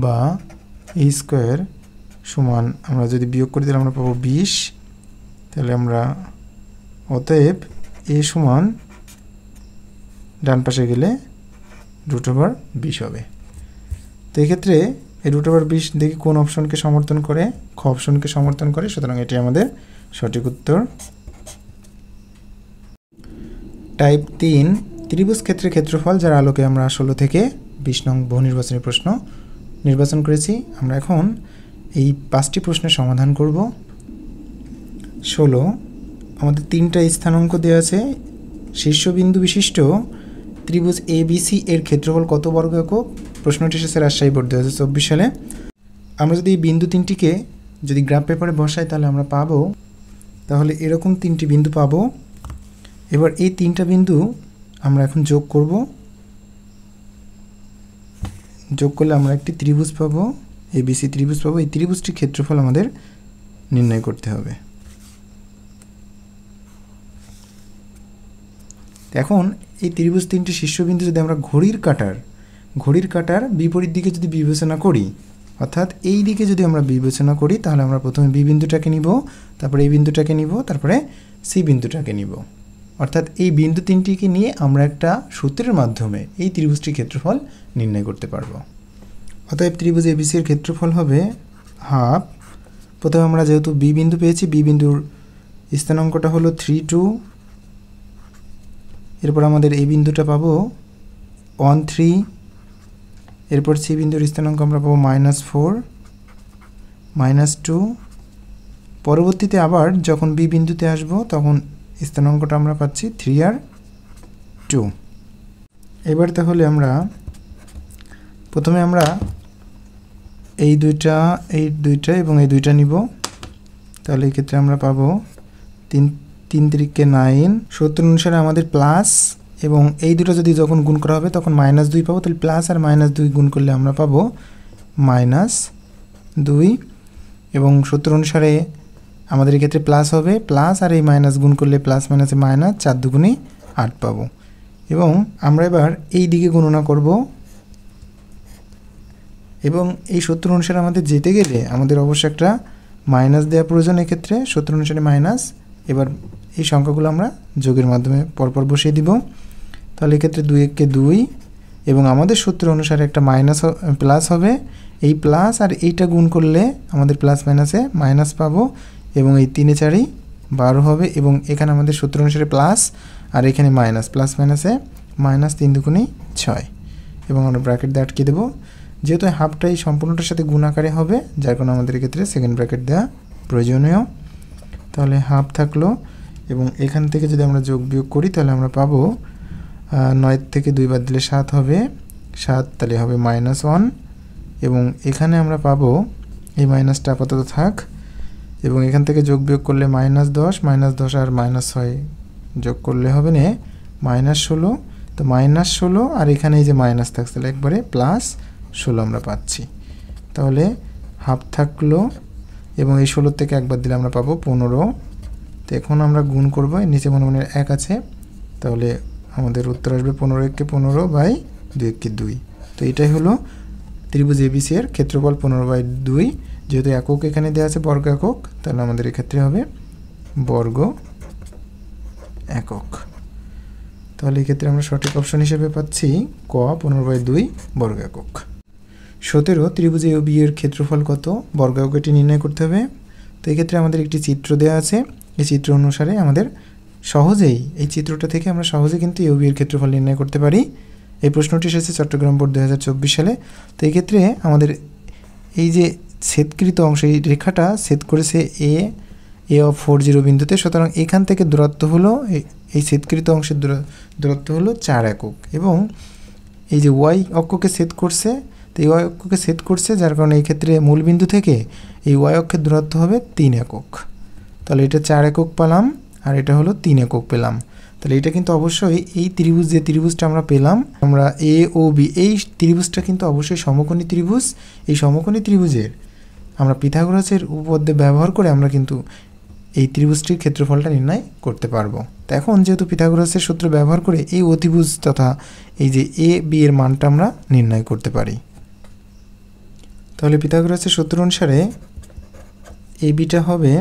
বা a স্কোয়ার সমান আমরা যদি বিয়োগ করি তাহলে আমরা পাবো 20। তাহলে আমরা অতএব a সমান ডান পাশে গেলে √20 হবে। তো এক্ষেত্রে এই √20 দেখি কোন অপশনকে সমর্থন করে? খ অপশনকে সমর্থন করে, সুতরাং এটি আমাদের সঠিক উত্তর। টাইপ 3 ত্রিভুজ ক্ষেত্রের ক্ষেত্রফল যার আলোকে আমরা 16 থেকে 20 নং বহু নির্বাচনী প্রশ্ন নির্বাচন করেছি। আমরা এখন এই 5টি প্রশ্নের সমাধান করব। 16 আমাদের 3টা স্থানাঙ্ক দেওয়া আছে। শীর্ষবিন্দু বিশিষ্ট ত্রিভুজ ABC এর ক্ষেত্রফল কত বর্গ একক? প্রশ্নটি এসেছে রাজশাহী বোর্ড 2024 সালে। আমরা যদি এই বিন্দু 3টিকে যদি গ্রাফ পেপারে বসাই তাহলে আমরা পাবো, তাহলে এরকম 3টি বিন্দু পাবো। এবার এই 3টা বিন্দু আমরা এখন যোগ করব, যোগ করলে আমরা একটি ত্রিভুজ পাবো, ABC ত্রিভুজ পাবো। এই ত্রিভুজটির ক্ষেত্রফল আমাদের নির্ণয় করতে হবে। এখন এই ত্রিভুজ তিনটি শীর্ষবিন্দু যদি আমরা ঘড়ির কাঁটার বিপরীত দিকে যদি বিবেচনা করি, অর্থাৎ এই দিকে যদি আমরা বিবেচনা করি, তাহলে আমরা প্রথমে বি বিন্দুটাকে নিব, তারপরে এই বিন্দুটাকে নিব, তারপরে সি বিন্দুটাকে নিব। অর্থাৎ এই বিন্দু তিনটিকে নিয়ে আমরা একটা সূত্রের মাধ্যমে এই ত্রিভুজটির ক্ষেত্রফল নির্ণয় করতে পারবো। অতএব ত্রিভুজ এবিসি এর ক্ষেত্রফল হবে হাফ। প্রথমে আমরা যেহেতু বি বিন্দু পেয়েছি, বি বিন্দুর স্থানাঙ্কটা হলো 3 2, এরপর আমাদের এই বিন্দুটা পাবো 1 3, এরপর সি বিন্দুর স্থানাঙ্ক আমরা পাবো -4 -2। পরবর্তীতে আবার যখন বি বিন্দুতে আসব তখন স্থানাঙ্কটা আমরা পাচ্ছি 3 আর 2। এবার তাহলে আমরা প্রথমে আমরা এই দুইটা এবং এই দুইটা নিব। তাহলে এই ক্ষেত্রে আমরা পাবো 3 3 9। সূত্র অনুসারে আমাদের প্লাস এবং এই দুটো যদি যখন গুণ করা হবে তখন -2 পাবো। তাহলে প্লাস আর -2 গুণ করলে আমরা পাবো -2, এবং সূত্র অনুসারে আমাদের ক্ষেত্রে প্লাস হবে, প্লাস আর এই মাইনাস গুণ করলে প্লাস মাইনাসে মাইনাস, 4 2 8 পাবো। এবং আমরা এবার এই দিকে গণনা করব, এবং এই সূত্র অনুসারে আমাদের যেতে গেলে আমাদের অবশ্যই একটা মাইনাস দেওয়া প্রয়োজন। এক্ষেত্রে সূত্র অনুসারে মাইনাস। এবার এই সংখ্যাগুলো আমরা যোগের মাধ্যমে পরপর বসিয়ে দিব। তাহলে এক্ষেত্রে 2 1 2, এবং আমাদের সূত্র অনুসারে একটা প্লাস হবে। এই প্লাস আর এইটা গুণ করলে আমাদের প্লাস মাইনাসে মাইনাস পাবো, এবং এই 3 4 12 হবে। এবং এখানে আমাদের সূত্র অনুসারে প্লাস আর এখানে মাইনাস, প্লাস মাইনাসে মাইনাস, 3 2 6, এবং আমরা ব্র্যাকেট দিয়ে আটকে দেবো। যেহেতু হাফটাই সম্পূর্ণটার সাথে গুণ আকারে হবে, যার কারণে আমাদের ক্ষেত্রে সেকেন্ড ব্র্যাকেট দেওয়া প্রয়োজনীয়। তাহলে হাফ থাকলো, এবং এখান থেকে যদি আমরা যোগ বিয়োগ করি তাহলে আমরা পাবো 9 থেকে 2 বাদ দিলে 7 হবে, 7 তাহলে হবে -1। এবং এখানে আমরা পাবো এই মাইনাসটা আপাতত থাক, এবং এখান থেকে যোগ বিয়োগ করলে -10 আর -6 যোগ করলে হবে না -16। তো -16 আর এখানে এই যে মাইনাস থাকছে, তাহলে একবারে +16 আমরা পাচ্ছি। তাহলে হাফ থাকলো, এবং এই 16 থেকে একবার দিলে আমরা পাবো 15। তো এখন আমরা গুণ করবো, নিচে মনে মনে 1 আছে, তাহলে আমাদের উত্তর আসবে 15 1 15 বাই 2 1 2। তো এটাই হলো ত্রিভুজ এবিসি এর ক্ষেত্রফল 15/2। যেহেতু একক এখানে দেওয়া আছে বর্গ একক, তাহলে আমাদের এক্ষেত্রে হবে বর্গ একক। তাহলে এক্ষেত্রে আমরা সঠিক অপশন হিসেবে পাচ্ছি ক 15/2 বর্গ একক। 17 ত্রিভুজ এবি এর ক্ষেত্রফল কত বর্গ একক এটি নির্ণয় করতে হবে। তো এক্ষেত্রে আমাদের একটি চিত্র দেওয়া আছে, এই চিত্র অনুসারে আমাদের সহজেই এই চিত্রটা থেকে আমরা সহজে কিন্তু এবি এর ক্ষেত্রফল নির্ণয় করতে পারি। এই প্রশ্নটি এসেছে চট্টগ্রাম বোর্ড 2024 সালে। তো এই ক্ষেত্রে আমাদের এই যে ছেদকৃত অংশ, এই রেখাটা ছেদ করেছে এ অফ 40 বিন্দুতে, সুতরাং এখান থেকে দূরত্ব হলো এই ছেদকৃত অংশের দূরত্ব হলো 4 একক, এবং এই যে ওয়াই অক্ষকে ছেদ করছে, তো এই ওয়াই অক্ষকে ছেদ করছে, যার কারণে এই ক্ষেত্রে মূল বিন্দু থেকে এই ওয়াই অক্ষের দূরত্ব হবে 3 একক। তাহলে এটা 4 একক পেলাম, আর এটা হলো 3 একক পেলাম। তাহলে এটা কিন্তু অবশ্যই এই ত্রিভুজ, যে ত্রিভুজটা আমরা পেলাম, আমরা এ ও বি, এই ত্রিভুজটা কিন্তু অবশ্যই সমকোণী ত্রিভুজ। এই সমকোণী ত্রিভুজের আমরা পিথাগোরাসের উপপাদ্য ব্যবহার করে আমরা কিন্তু এই ত্রিভুজটির ক্ষেত্রফলটা নির্ণয় করতে পারবো। তো এখন যেহেতু পিথাগোরাসের সূত্র ব্যবহার করে এই অতিভুজ তথা এই যে এ বি এর মানটা আমরা নির্ণয় করতে পারি। তাহলে পিথাগোরাসের সূত্র অনুসারে এ বিটা হবে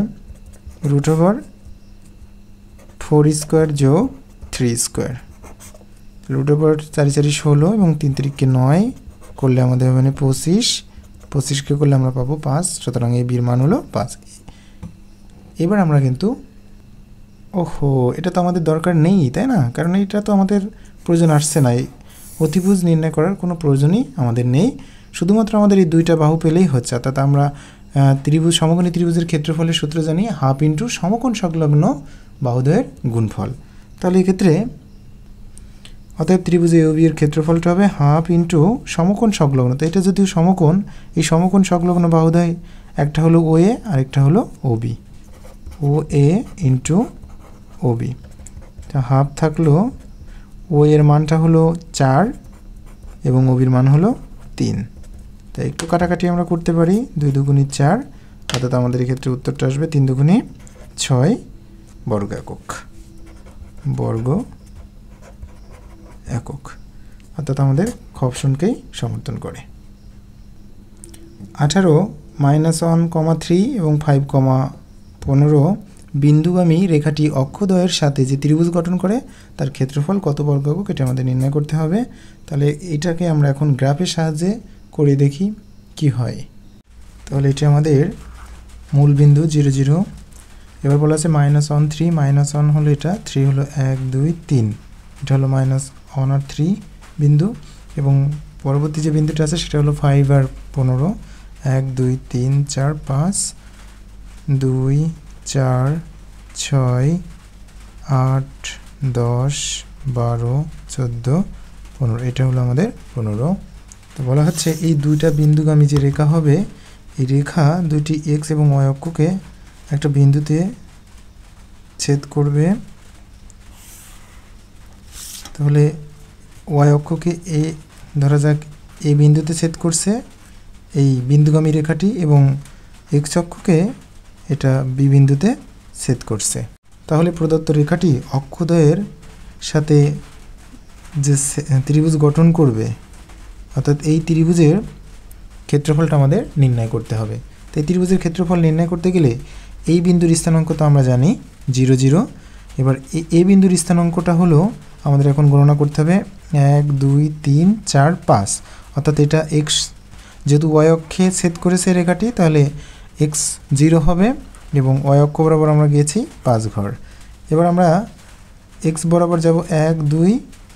√4² যোগ 3²। √4 4 4 16, এবং 3 3 9 করলে আমাদের হবে 25, 25কে করলে আমরা পাবো 5, সুতরাং এই বির মান হলো 5। এবার আমরা কিন্তু এটা তো আমাদের দরকার নেই, তাই না? কারণ এটা তো আমাদের প্রয়োজন আসছে না, এই অতিভুজ নির্ণয় করার কোনো প্রয়োজনই আমাদের নেই। শুধুমাত্র আমাদের এই দুইটা বাহু পেলেই হচ্ছে, অর্থাৎ আমরা ত্রিভুজ সমকোণী ত্রিভুজের ক্ষেত্রফলের সূত্র জানি হাফ ইন্টু সমকোণ সংলগ্ন বাহুদ্বয়ের গুণফল। তাহলে এক্ষেত্রে অতএব ত্রিভুজ এবি এর ক্ষেত্রফলটা হবে হাফ ইন্টু সমকোণ সংলগ্ন। তো এটা যদিও সমকোণ, এই সমকোণ সংলগ্ন বাহুদ্বয় একটা হলো ও এ আর একটা হলো ওবি, ও এ ইন্টু ওবি। তা হাফ থাকলো, ও এর মানটা হলো 4 এবং ওবির মান হলো 3। তাই একটু কাটাকাটি আমরা করতে পারি, 2 2 4, অর্থাৎ আমাদের এক্ষেত্রে উত্তরটা আসবে 3 2 6 বর্গ একক। বর্গ একক, অর্থাৎ আমাদের খ অপশনকেই সমর্থন করে। 18 -1,3 এবং 5,15 বিন্দুগামী রেখাটি অক্ষদ্বয়ের সাথে যে ত্রিভুজ গঠন করে তার ক্ষেত্রফল কত বর্গ একক এটা আমাদের নির্ণয় করতে হবে। তাহলে এটাকে আমরা এখন গ্রাফের সাহায্যে করে দেখি কি হয়। তাহলে এটি আমাদের মূল বিন্দু 0 0। এবার বলা আছে -1 3, -1 হলো এটা, 3 হলো 1 2 3, এটা হলো -1 আর 3 বিন্দু, এবং পরবর্তী যে বিন্দুটা আছে সেটা হলো 5 আর 15, 1 2 3 4 5 2 4 6 8 10 12 14 15, এটা হলো আমাদের 15। তো বলা হচ্ছে এই দুইটা বিন্দুগামী যে রেখা হবে, এই রেখা দুইটি এক্স এবং ওয়াই অক্ষকে একটা বিন্দুতে ছেদ করবে। তাহলে ওয়াই অক্ষকে এ ধরা যাক এই বিন্দুতে ছেদ করছে এই বিন্দুগামী রেখাটি, এবং এক্স অক্ষকে এটা বি বিন্দুতে ছেদ করছে। তাহলে প্রদত্ত রেখাটি অক্ষদ্বয়ের সাথে যে ত্রিভুজ গঠন করবে, অর্থাৎ এই ত্রিভুজের ক্ষেত্রফলটা আমাদের নির্ণয় করতে হবে। তো এই ত্রিভুজের ক্ষেত্রফল নির্ণয় করতে গেলে এই বিন্দুর স্থানাঙ্ক তো আমরা জানি 0 0। এবার এই বিন্দুর স্থানাঙ্কটা হলো আমাদের এখন গণনা করতে হবে 1 2 3 4 5, অর্থাৎ এটা এক্স, যেহেতু ওয়াই অক্ষে ছেদ করেছে রেখাটি তাহলে এক্স 0 হবে, এবং ওয়াই অক্ষ বরাবর আমরা গিয়েছি 5 ঘর। এবার আমরা এক্স বরাবর যাব 1 2,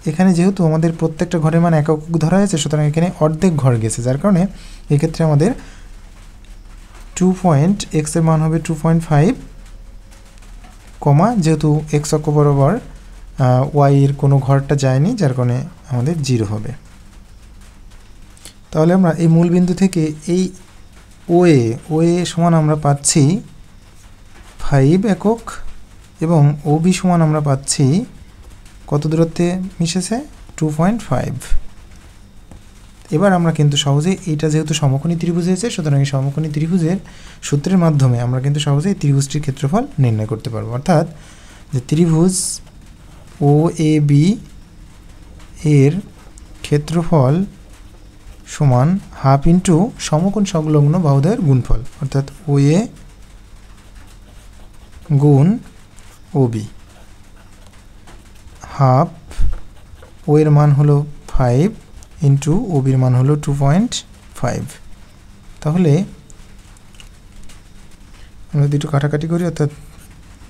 এখানে যেহেতু আমাদের প্রত্যেকটা ঘরের মান একক ধরা হয়েছে সুতরাং এখানে অর্ধেক ঘর গেছে, যার কারণে এক্ষেত্রে আমাদের 2 পয়েন্ট এক্স এর মান হবে 2.5, কমা যেহেতু এক্স অক্ষ বরাবর ওয়াই এর কোনো ঘরটা যায়নি যার কারণে আমাদের 0 হবে। তাহলে আমরা এই মূল বিন্দু থেকে এই ওএ সমান আমরা পাচ্ছি 5 একক, এবং ওবি সমান আমরা পাচ্ছি কত দূরত্বে মিশেছে 2.5। এবার আমরা কিন্তু সহজেই এটা যেহেতু সমকোণী ত্রিভুজ হয়েছে সুতরাং এই সমকোণী ত্রিভুজের সূত্রের মাধ্যমে আমরা কিন্তু সহজেই এই ত্রিভুজটির ক্ষেত্রফল নির্ণয় করতে পারবো। অর্থাৎ যে ত্রিভুজ ও এ বি এর ক্ষেত্রফল সমান হাফ ইন্টু সমকোণ সংলগ্ন বাহুদ্বয়ের গুণফল, অর্থাৎ ও এ গুণ ও বি। হাফ ও এর মান হলো 5 ইন্টু ও বির মান হলো 2.5। তাহলে আমরা দুটো কাটাকাটি করি, অর্থাৎ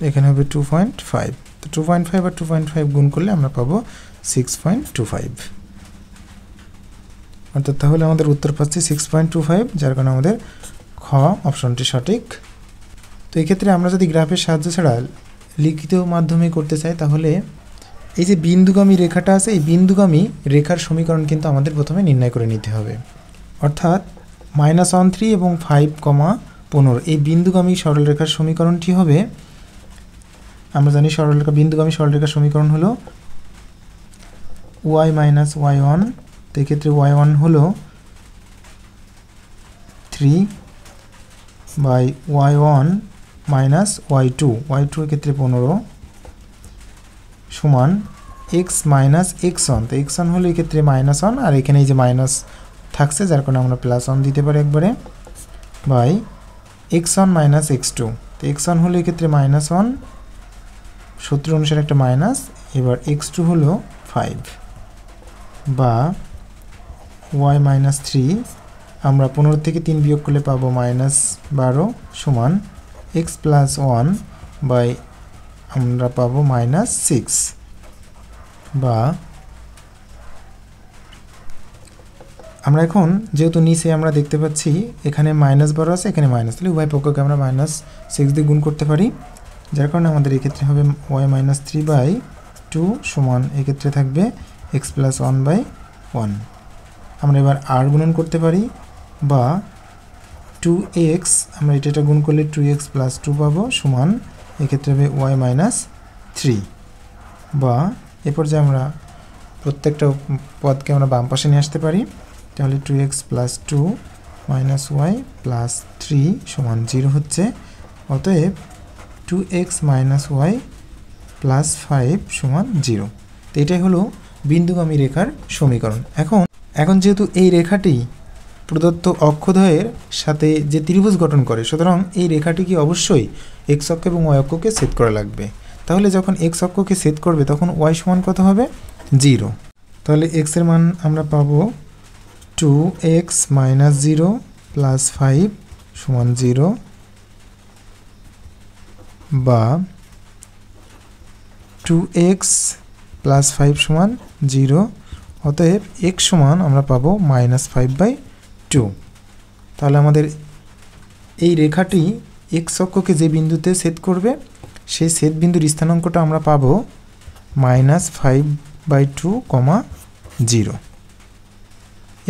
এখানে হবে 2.5। তো 2.5 আর 2.5 গুণ করলে আমরা পাবো 6.25, অর্থাৎ তাহলে আমাদের উত্তর পাচ্ছি 6.25, যার কারণে আমাদের খ অপশনটি সঠিক। তো এক্ষেত্রে আমরা যদি গ্রাফের সাহায্য ছাড়া লিখিত মাধ্যমে করতে চাই তাহলে এই যে বিন্দুগামী রেখাটা আছে এই বিন্দুগামী রেখার সমীকরণ কিন্তু আমাদের প্রথমে নির্ণয় করে নিতে হবে। অর্থাৎ -1 3 এবং 5,15 এই বিন্দুগামী সরলরেখার সমীকরণটি হবে, আমরা জানি সরলরেখা বিন্দুগামী সরলরেখার সমীকরণ হলো y - y1। তো এক্ষেত্রে y1 হলো 3/y1 - y2, y2 এর ক্ষেত্রে 15 সমান x - x1। তো x1 হলো এক্ষেত্রে -1, আর এখানে এই যে মাইনাস থাকছে যার কারণে আমরা +1 দিতে পারি একবারে, বাই x1 - x2। তো x1 হলো এক্ষেত্রে -1, সূত্র অনুসারে একটা মাইনাস, এবার x2 হলো 5, বা y - 3 আমরা 15 থেকে 3 বিয়োগ করলে পাবো -12 সমান x + 1 বাই আমরা পাবো -6, বা আমরা এখন যেহেতু নিচে আমরা দেখতে পাচ্ছি এখানে -12 আছে এখানে মাইনাস, তাহলে উভয় পক্ষকে আমরা -6 দিয়ে গুণ করতে পারি, যার কারণে আমাদের এক্ষেত্রে হবে y - 3/2 সমান এক্ষেত্রে থাকবে x + 1/1। আমরা এবার r গুণন করতে পারি, বা 2x আমরা এটা গুণ করলে 2x + 2 পাবো সমান এক্ষেত্রে হবে y - 3, বা এরপর যে আমরা প্রত্যেকটা পদকে আমরা বাম পাশে নিয়ে আসতে পারি, তাহলে 2x + 2 - y + 3 সমান 0 হচ্ছে। অতএব 2x - y + 5 সমান 0। তো এটাই হলো বিন্দুগামী রেখার সমীকরণ। এখন যেহেতু এই রেখাটি প্রদত্ত অক্ষদ্বয়ের সাথে যে ত্রিভুজ গঠন করে, সুতরাং এই রেখাটিকে অবশ্যই এক্স অক্ষ এবং ওয়াই অক্ষকে ছেদ করা লাগবে। তাহলে যখন এক্স অক্ষকে ছেদ করবে তখন ওয়াই সমান কত হবে? 0। তাহলে এক্স এর মান আমরা পাবো 2x - 0 + 5 = 0, বা 2x + 5 = 0। অতএব x সমান আমরা পাবো -5/2। তাহলে আমাদের এই রেখাটি x অক্ষকে যে বিন্দুতে ছেদ করবে সেই ছেদ বিন্দুর স্থানাঙ্কটা আমরা পাবো -5/2, 0।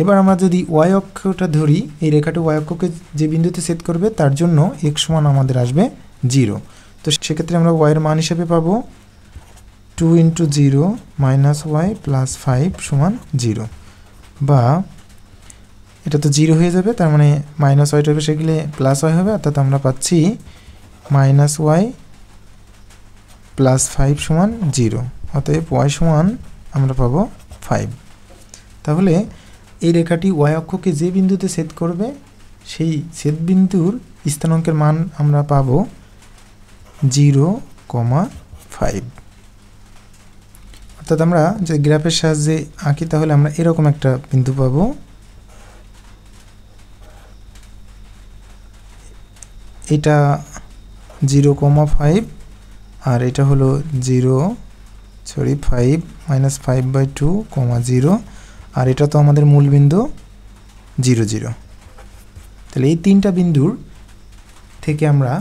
এবার আমরা যদি y অক্ষটা ধরি, এই রেখাটি y অক্ষকে যে বিন্দুতে ছেদ করবে তার জন্য x সমান আমাদের আসবে 0। তো সেক্ষেত্রে আমরা y এর মান হিসেবে পাবো 2 × 0 - y + 5 = 0, বা এটা তো 0 হয়ে যাবে, তার মানে -y বসে গেলে +y হবে, অর্থাৎ আমরা পাচ্ছি -y + 5 = 0। অতএব y সমান আমরা পাবো 5। তাহলে এই রেখাটি y অক্ষকে যে বিন্দুতে ছেদ করবে সেই ছেদ বিন্দুর স্থানাঙ্কের মান আমরা পাবো 0,5। অর্থাৎ আমরা যে গ্রাফের সাহায্যে আঁকি তাহলে আমরা এরকম একটা বিন্দু পাবো। এটা 0,5 আর এটা হলো 5 - 5/2, 0, আর এটা তো আমাদের মূল বিন্দু 0, 0। তাহলে এই তিনটা বিন্দুর থেকে আমরা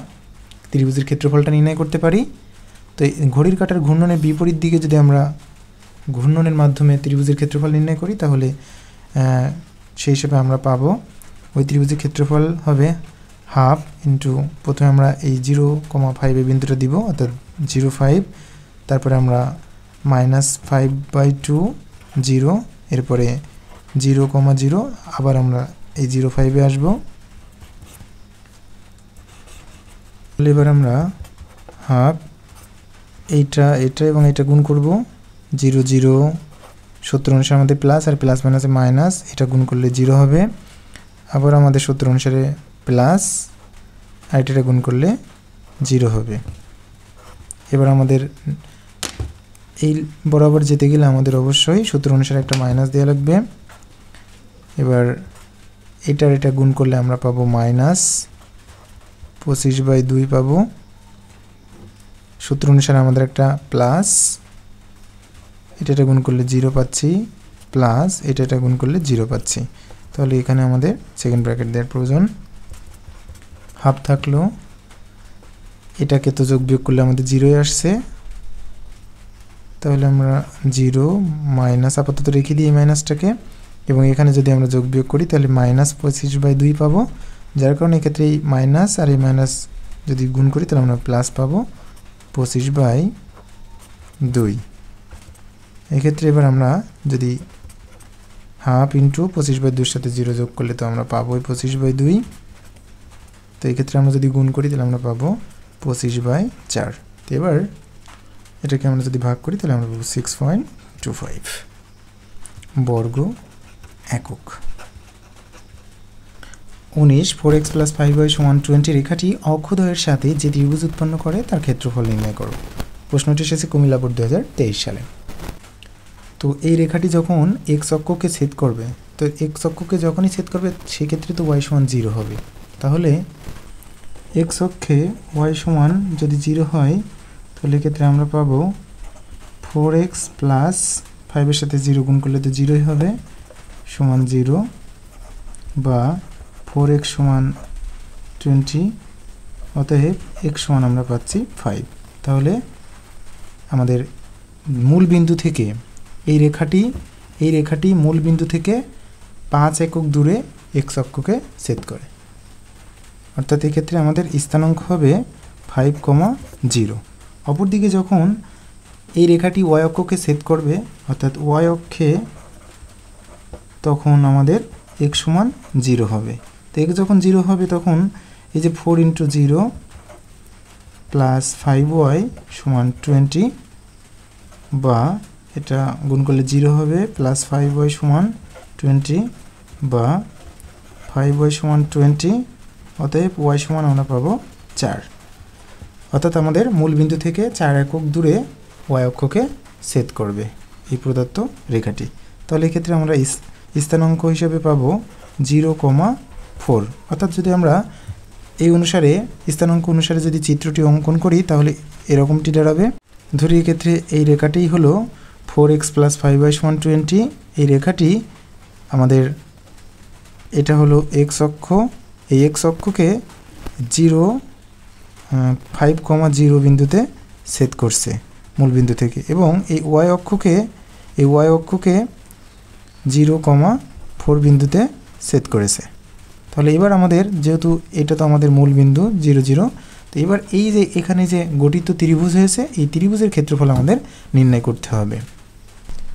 ত্রিভুজের ক্ষেত্রফলটা নির্ণয় করতে পারি। তো ঘড়ির কাঁটার ঘূর্ণনের বিপরীত দিকে যদি আমরা ঘূর্ণনের মাধ্যমে ত্রিভুজের ক্ষেত্রফল নির্ণয় করি তাহলে সেই হিসেবে আমরা পাবো ওই ত্রিভুজের ক্ষেত্রফল হবে হাফ ইন্টু, প্রথমে আমরা এই 0,5 এই বিন্দুটা দিব, অর্থাৎ 0,5, তারপরে আমরা -5/2, 0, এরপরে 0,0, আবার আমরা এই 0,5-এ আসবো। এবার আমরা হাফ এটা এবং এটা গুণ করব, 0, 0 সূত্র অনুসারে আমাদের প্লাস, আর প্লাস মাইনাসে মাইনাস, এটা গুণ করলে 0 হবে, আবার আমাদের সূত্র অনুসারে প্লাস, আর এটা গুণ করলে 0 হবে। এবার আমাদের এই বরাবর যেতে গেলে আমাদের অবশ্যই সূত্র অনুসারে একটা মাইনাস দেওয়া লাগবে। এবার এটা গুণ করলে আমরা পাবো -25/2 পাবো, সূত্র অনুসারে আমাদের একটা প্লাস, এটা গুণ করলে 0 পাচ্ছি, প্লাস এটা গুণ করলে 0 পাচ্ছি। তাহলে এখানে আমাদের সেকেন্ড ব্র্যাকেট দেওয়ার প্রয়োজন। হাফ থাকলো, এটাকে তো যোগ বিয়োগ করলে আমাদের 0 আসছে, তাহলে আমরা 0 মাইনাস আপাতত রেখে দিই এই মাইনাসটাকে, এবং এখানে যদি আমরা যোগ বিয়োগ করি তাহলে -25/2 পাবো, যার কারণে এক্ষেত্রে এই মাইনাস আর এই মাইনাস যদি গুণ করি তাহলে আমরা প্লাস পাবো 25/2। এক্ষেত্রে এবার আমরা যদি হাফ ইন্টু 25/2-এর সাথে 0 যোগ করলে তো আমরা পাবো 25/2, তো এক্ষেত্রে আমরা যদি গুণ করি তাহলে আমরা পাবো 25/4। তো এবার এটাকে আমরা যদি ভাগ করি তাহলে আমরা পাবো 6.25 বর্গ একক। 19 4x + 5y = 20 রেখাটি অক্ষদ্বয়ের সাথে যে ত্রিভুজ উৎপন্ন করে তার ক্ষেত্রফল নির্ণয় করো। প্রশ্নটি এসেছে কুমিল্লা বোর্ড 2023 সালে। তো এই রেখাটি যখন এক্স অক্ষকে ছেদ করবে, তো এক্স অক্ষকে যখনই ছেদ করবে সেক্ষেত্রে তো y = 0 হবে। তাহলে এক্স অক্ষে y সমান যদি 0 হয় তাহলে এক্ষেত্রে আমরা পাবো 4x + 5-এর সাথে 0 গুণ করলে তো 0ই হবে, সমান 0, বা 4x = 20, অতএব x সমান আমরা পাচ্ছি 5। তাহলে আমাদের মূল বিন্দু থেকে এই রেখাটি মূল বিন্দু থেকে 5 একক দূরে x অক্ষকে ছেদ করে, অর্থাৎ এক্ষেত্রে আমাদের স্থানাঙ্ক হবে 5,0। অপরদিকে যখন এই রেখাটি y অক্ষকে ছেদ করবে, অর্থাৎ y অক্ষে, তখন আমাদের x সমান 0 হবে। তো x যখন 0 হবে তখন এই যে 4 × 0 + 5y = 20, বা এটা গুণ করলে 0 হবে, প্লাস 5y সমান 20 বা 5y সমান 20, অতএব y সমান আমরা পাবো 4। অর্থাৎ আমাদের মূল বিন্দু থেকে 4 একক দূরে y অক্ষকে ছেদ করবে এই প্রদত্ত রেখাটি। তাহলে এক্ষেত্রে আমরা স্থানাঙ্ক হিসেবে পাবো 0,4। অর্থাৎ যদি আমরা এই অনুসারে স্থানাঙ্ক অনুসারে যদি চিত্রটি অঙ্কন করি তাহলে এরকমটি দাঁড়াবে। ধরি এক্ষেত্রে এই রেখাটিই হলো 4x + 5y সমান 20। এই রেখাটি আমাদের এটা হলো x অক্ষ, এই x অক্ষকে 5,0 বিন্দুতে ছেদ করছে মূল বিন্দু থেকে, এবং এই y অক্ষকে 0,4 বিন্দুতে ছেদ করেছে। তাহলে এবার আমাদের যেহেতু এটা তো আমাদের মূল বিন্দু 0, 0, তো এবার এই যে এখানে যে গঠিত ত্রিভুজ হয়েছে এই ত্রিভুজের ক্ষেত্রফল আমাদের নির্ণয় করতে হবে।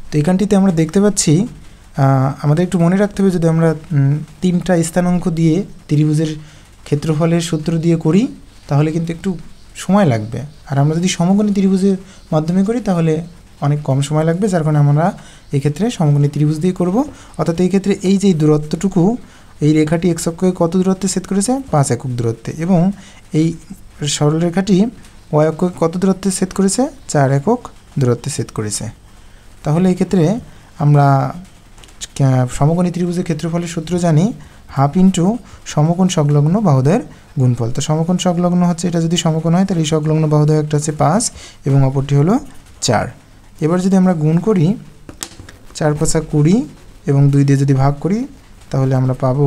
তো এখানটিতে আমরা দেখতে পাচ্ছি আমাদের একটু মনে রাখতে হবে, যদি আমরা 3টা স্থানাঙ্ক দিয়ে ত্রিভুজের ক্ষেত্রফলের সূত্র দিয়ে করি তাহলে কিন্তু একটু সময় লাগবে, আর আমরা যদি সমকোণী ত্রিভুজের মাধ্যমে করি তাহলে অনেক কম সময় লাগবে, যার কারণে আমরা এক্ষেত্রে সমকোণী ত্রিভুজ দিয়ে করব। অর্থাৎ এই ক্ষেত্রে এই যে দূরত্বটুকু এই রেখাটি x অক্ষকে কত দূরত্বে ছেদ করেছে, 5 একক দূরত্বে, এবং এই সরলরেখাটি y অক্ষকে কত দূরত্বে ছেদ করেছে, 4 একক দূরত্বে ছেদ করেছে। তাহলে এই ক্ষেত্রে আমরা সমকোণী ত্রিভুজের ক্ষেত্রফলের সূত্র জানি 1/2 সমকোণ সংলগ্ন বাহুদ্বয়ের গুণফল। তো সমকোণ সংলগ্ন হচ্ছে, এটা যদি সমকোণ হয় তাহলে এই সংলগ্ন বাহুদ্বয় একটা হচ্ছে 5 এবং অপরটি হলো 4। এবার যদি আমরা গুণ করি 4 × 5 = 20 এবং 2 দিয়ে যদি ভাগ করি তাহলে আমরা পাবো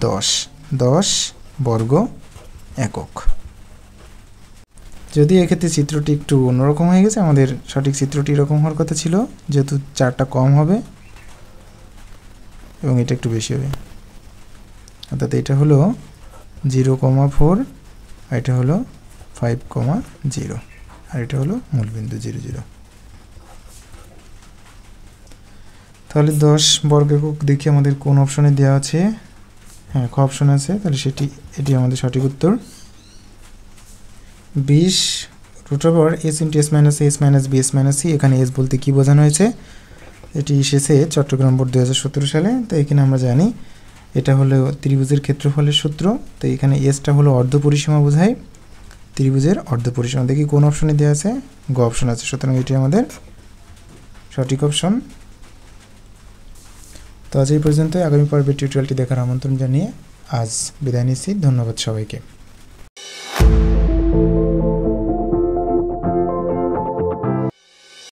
10 বর্গ একক। যদি এক্ষেত্রে চিত্রটি একটু অন্যরকম হয়ে গেছে, আমাদের সঠিক চিত্রটি এরকম হওয়ার কথা ছিল, যেহেতু 4টা কম হবে এবং এটা একটু বেশি হবে। অর্থাৎ এটা হলো 0,4, আর এটা হলো 5,0, আর এটা হলো মূলবিন্দু 0, 0। তাহলে 10 বর্গ একক দেখি আমাদের কোন অপশনে দেওয়া আছে। হ্যাঁ, খ অপশন আছে, তাহলে এটি আমাদের সঠিক উত্তর। 20 √s × s - b s - c। এখানে s বলতে কি বোঝানো হয়েছে, এটি এসেছে চট্টগ্রাম বোর্ড 2017 সালে। তো এখানে আমরা জানি এটা হলো ত্রিভুজের ক্ষেত্রফলের সূত্র। তো এখানে এসটা হলো অর্ধ পরিসীমা বোঝায়, ত্রিভুজের অর্ধ পরিসীমা। দেখি কোন অপশনে দেওয়া আছে, গ অপশন আছে, সুতরাং এটি আমাদের সঠিক অপশন। তো আজ এই পর্যন্ত। আগামী পর্বের টিউটোরিয়ালটি দেখার আমন্ত্রণ জানিয়ে আজ বিদায় নিচ্ছি। ধন্যবাদ সবাইকে।